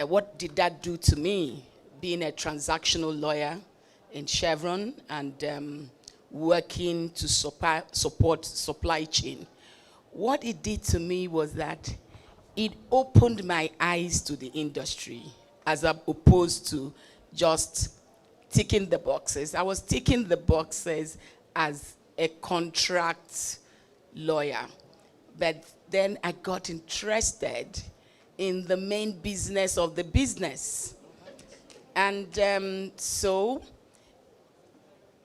What did that do to me? Being a transactional lawyer in Chevron and working to support supply chain. What it did to me was that it opened my eyes to the industry as opposed to just ticking the boxes. I was ticking the boxes as a contract lawyer, but then I got interested in the main business of the business. And so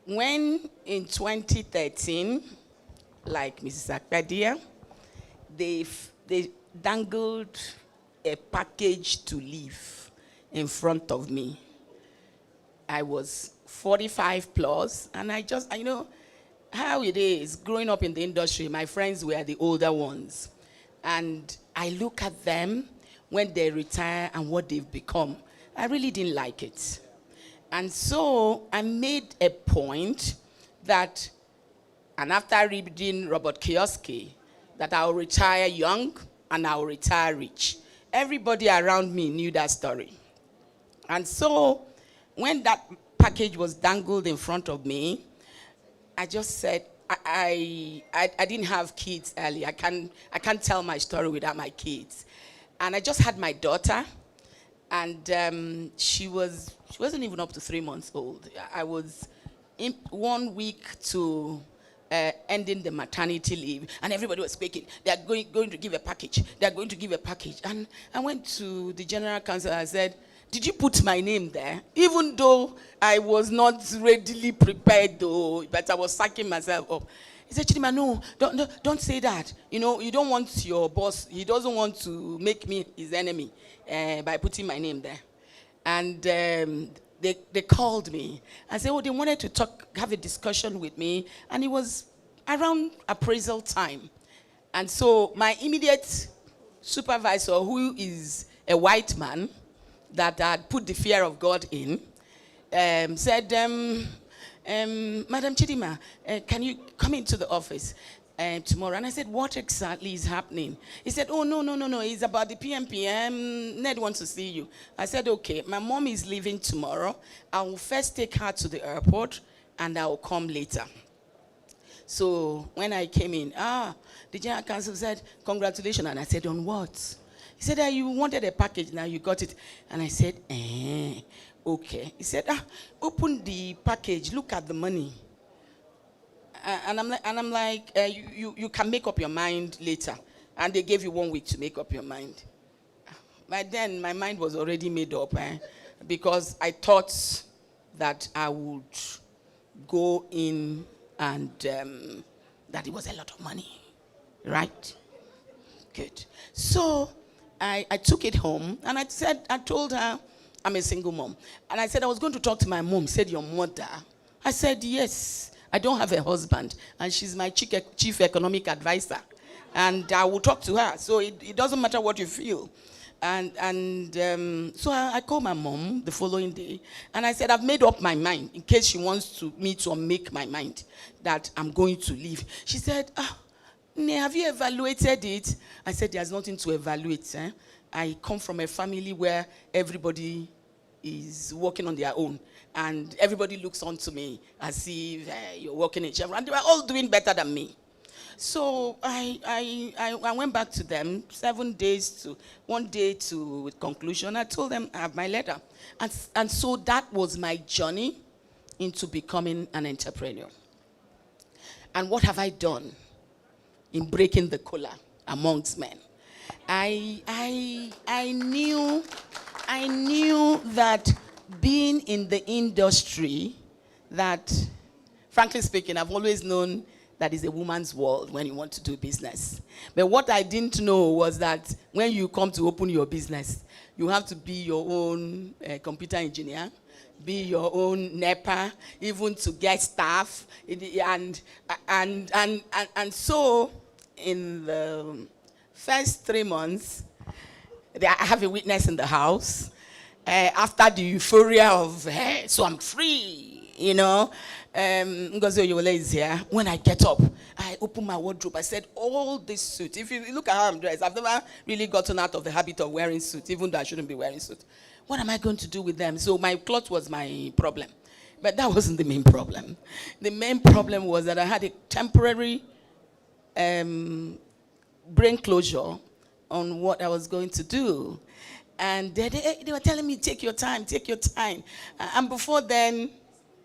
when in 2013, like Mrs. Akpedia, they dangled a package to leave in front of me. I was 45 plus, and you know, how it is, growing up in the industry, my friends were the older ones. And I look at them when they retire and what they've become. I really didn't like it. And so I made a point that, and after reading Robert Kiyosaki, that I'll retire young and I'll retire rich. Everybody around me knew that story. And so when that package was dangled in front of me, I just said, I didn't have kids early. I can't tell my story without my kids. And I just had my daughter, and she wasn't even up to 3 months old. I was in 1 week to ending the maternity leave, and everybody was speaking. They are going to give a package. They are going to give a package. And I went to the general counsel and I said, did you put my name there? Even though I was not readily prepared, though, but I was sucking myself up. He said, Chidima, no, don't say that. You know, you don't want your boss, he doesn't want to make me his enemy by putting my name there. And they called me and said, oh, they wanted to have a discussion with me. And it was around appraisal time. And so my immediate supervisor, who is a white man that had put the fear of God in, said, Madam Chidima, can you come into the office tomorrow? And I said, what exactly is happening? He said, oh, no, it's about the PM. Ned wants to see you. I said, okay, my mom is leaving tomorrow. I will first take her to the airport, and I will come later. So when I came in, the general counsel said, congratulations. And I said, on what? He said, you wanted a package, now you got it. And I said, okay. He said, open the package, look at the money. And I'm like, you can make up your mind later. And they gave you 1 week to make up your mind. By then, my mind was already made up, because I thought that I would go in and that it was a lot of money, right? Good. So I took it home, and I told her, I'm a single mom. And I said, I was going to talk to my mom. She said, your mother? I said, yes. I don't have a husband, and she's my chief economic advisor. And I will talk to her, so it doesn't matter what you feel. So I called my mom the following day, and I said, I've made up my mind, in case she wants me to make my mind, that I'm going to leave. She said, have you evaluated it? I said, there's nothing to evaluate. I come from a family where everybody is working on their own, and everybody looks on to me as if you're working in Chevron, and they were all doing better than me. So I went back to them 7 days to 1 day to conclusion. I told them I have my letter. And so that was my journey into becoming an entrepreneur. And what have I done in breaking the collar amongst men? I knew that being in the industry, that, frankly speaking, I've always known that is a woman's world when you want to do business. But what I didn't know was that when you come to open your business, you have to be your own computer engineer, be your own N.I.P.S, even to get staff. And so in the first 3 months, I have a witness in the house. After the euphoria of, so I'm free, you know. Ngozi Oyewole is here. When I get up, I open my wardrobe. I said, all this suit, if you look at how I'm dressed, I've never really gotten out of the habit of wearing suits, even though I shouldn't be wearing suits. What am I going to do with them? So my clothes was my problem. But that wasn't the main problem. The main problem was that I had a temporary brain closure on what I was going to do. And they were telling me, take your time, take your time. And before then,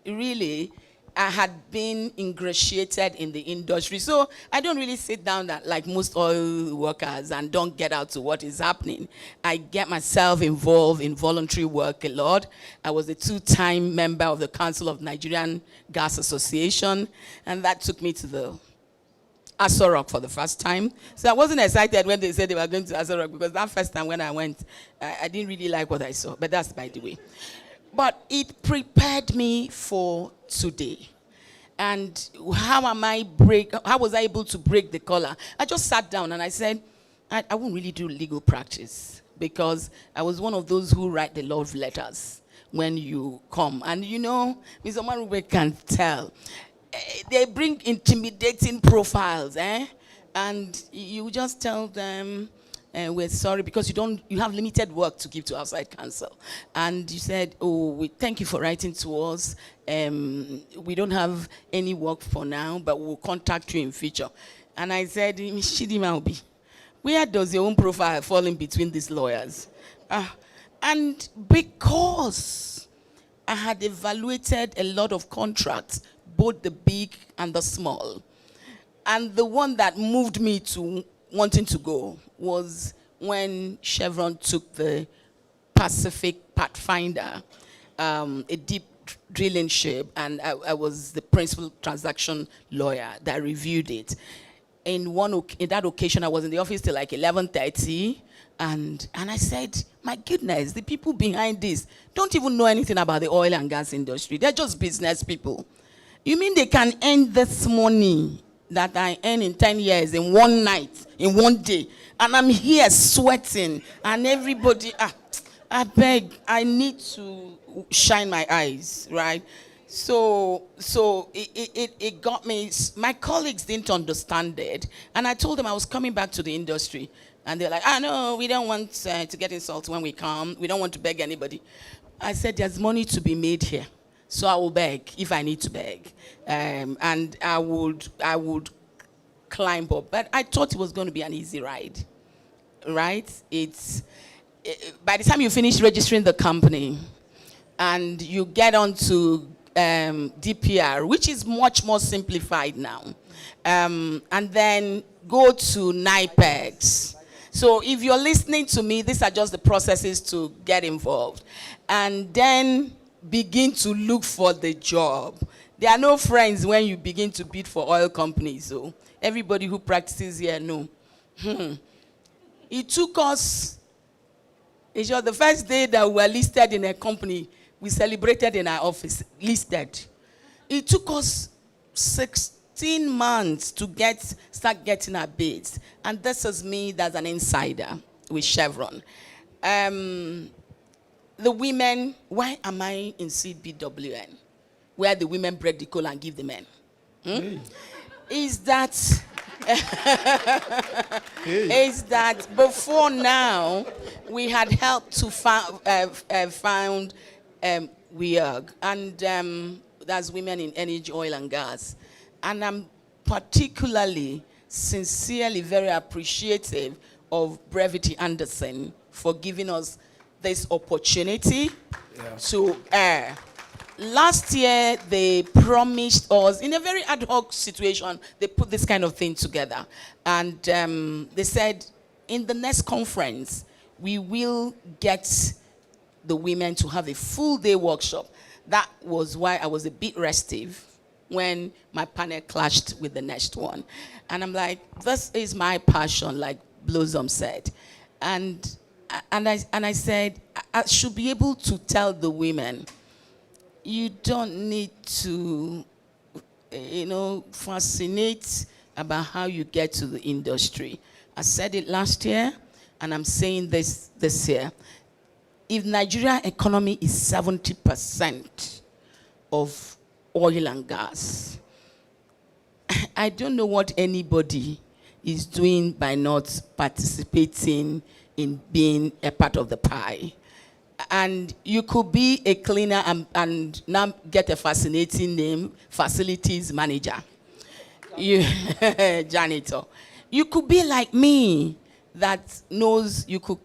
really, I had been ingratiated in the industry. So I don't really sit down like most oil workers and don't get out to what is happening. I get myself involved in voluntary work a lot. I was a 2-time member of the Council of Nigerian Gas Association, and that took me to the Aso Rock for the first time. So I wasn't excited when they said they were going to Aso Rock, because that first time when I went, I didn't really like what I saw, but that's by the way. But it prepared me for today. And how was I able to break the collar? I just sat down and I said, I won't really do legal practice, because I was one of those who write the love letters when you come. And you know, Ms. Omarube can tell. They bring intimidating profiles, and you just tell them, we're sorry, because you have limited work to give to outside counsel. And you said, oh, we thank you for writing to us. We don't have any work for now, but we'll contact you in future. And I said, Ms. Chidima Obi, where does your own profile fall in between these lawyers? And because I had evaluated a lot of contracts, both the big and the small, and the one that moved me to wanting to go was when Chevron took the Pacific Pathfinder, a deep drilling ship, and I was the principal transaction lawyer that reviewed it. In that occasion, I was in the office till like 11:30, and I said, my goodness, the people behind this don't even know anything about the oil and gas industry. They're just business people. You mean they can earn this money that I earn in 10 years in one night, in one day, and I'm here sweating, and everybody, I beg, I need to shine my eyes, right? So it got me. My colleagues didn't understand it, and I told them I was coming back to the industry, and they're like, no, we don't want to get insulted when we come. We don't want to beg anybody. I said, there's money to be made here, so I will beg if I need to beg, and I would climb up. But I thought it was going to be an easy ride, right? By the time you finish registering the company, and you get onto DPR, which is much more simplified now, and then go to N.I.P.S. So if you're listening to me, these are just the processes to get involved. And then begin to look for the job. There are no friends when you begin to bid for oil companies. So everybody who practices here know. It took us, it's just the first day that we were listed in a company, we celebrated in our office, listed. It took us 16 months to start getting our bids. And this is me as an insider with Chevron. The women, why am I in CBWN? Where the women break the code and give the men? Is that is that before now we had helped to found WEAG, and that's Women in Energy, Oil and Gas. And I'm particularly, sincerely very appreciative of Brevity Anderson for giving us this opportunity to air. Last year, they promised us, in a very ad hoc situation, they put this kind of thing together. And they said, in the next conference, we will get the women to have a full-day workshop. That was why I was a bit restive when my panel clashed with the next one. And I'm like, this is my passion, like Blossom said. And I said, I should be able to tell the women, you don't need to, fascinate about how you get to the industry. I said it last year, and I'm saying this year. If Nigeria economy is 70% of oil and gas, I don't know what anybody is doing by not participating in being a part of the pie. And you could be a cleaner and now get a fascinating name, facilities manager. Janitor. You could be like me, that knows you could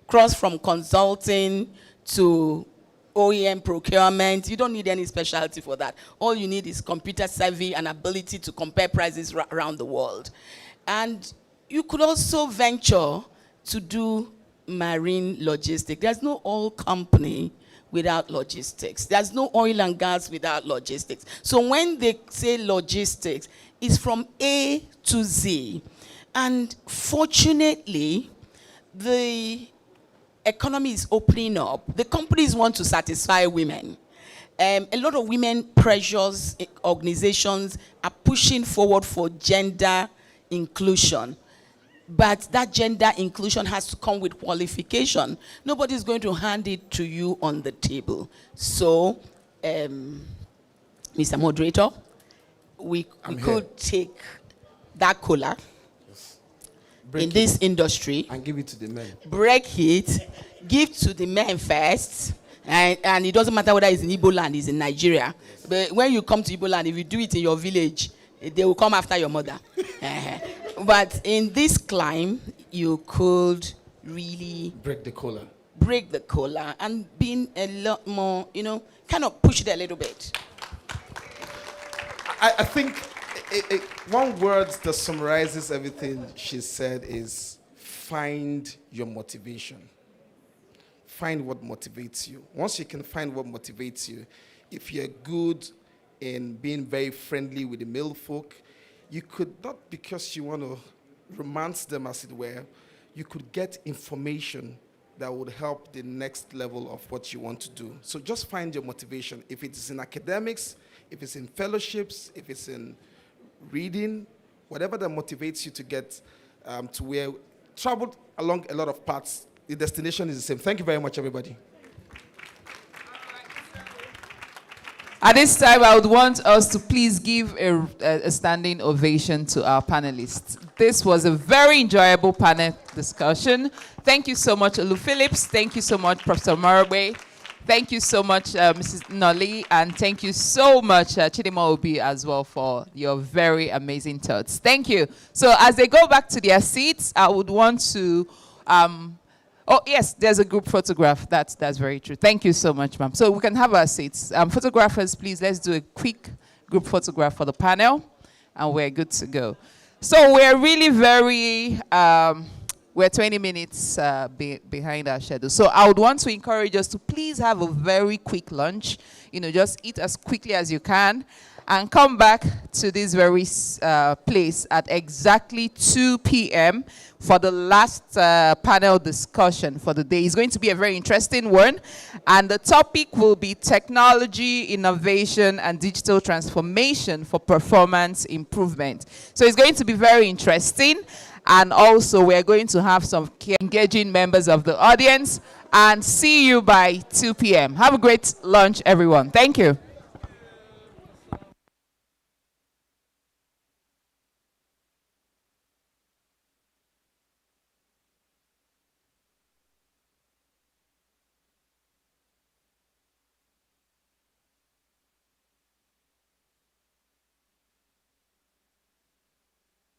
cross from consulting to OEM procurement. You don't need any specialty for that. All you need is computer savvy and ability to compare prices around the world. And you could also venture to do marine logistics. There's no oil company without logistics. There's no oil and gas without logistics. So when they say logistics, it's from A to Z. And fortunately, the economy is opening up. The companies want to satisfy women. A lot of women pressures organizations are pushing forward for gender inclusion. But that gender inclusion has to come with qualification. Nobody's going to hand it to you on the table. So, Mr. Moderator, we could take that cola in this industry and give it to the men. Break it, give to the men first, and it doesn't matter whether it's in Igbo land, it's in Nigeria. But when you come to Igbo land, if you do it in your village, they will come after your mother. But in this climb, you could really break the collar and being a lot more, kind of push it a little bit. I think one word that summarizes everything she said is find your motivation. find what motivates you. Once you can find what motivates you, if you're good in being very friendly with the male folk, you could, not because you want to romance them as it were, you could get information that would help the next level of what you want to do. So just find your motivation. If it is in academics, if it's in fellowships, if it's in reading, whatever that motivates you to get to where, traveled along a lot of paths, the destination is the same. Thank you very much, everybody. At this time, I would want us to please give a standing ovation to our panelists. This was a very enjoyable panel discussion. Thank you so much, Olu Phillips. Thank you so much, Professor Marwe. Thank you so much, Mrs. Nolly. And thank you so much, Chidima Obi, as well, for your very amazing thoughts. Thank you. So as they go back to their seats, I would want to... oh, yes, there's a group photograph. That's very true. Thank you so much, ma'am. So we can have our seats. Photographers, please, let's do a quick group photograph for the panel, and we're good to go. So we're really very, we're 20 minutes behind our schedule. So I would want to encourage us to please have a very quick lunch. Just eat as quickly as you can, and come back to this very place at exactly 2 p.m. for the last panel discussion for the day. It's going to be a very interesting one, and the topic will be technology, innovation, and digital transformation for performance improvement. So it's going to be very interesting, and also we're going to have some engaging members of the audience, and see you by 2 p.m. Have a great lunch, everyone. Thank you.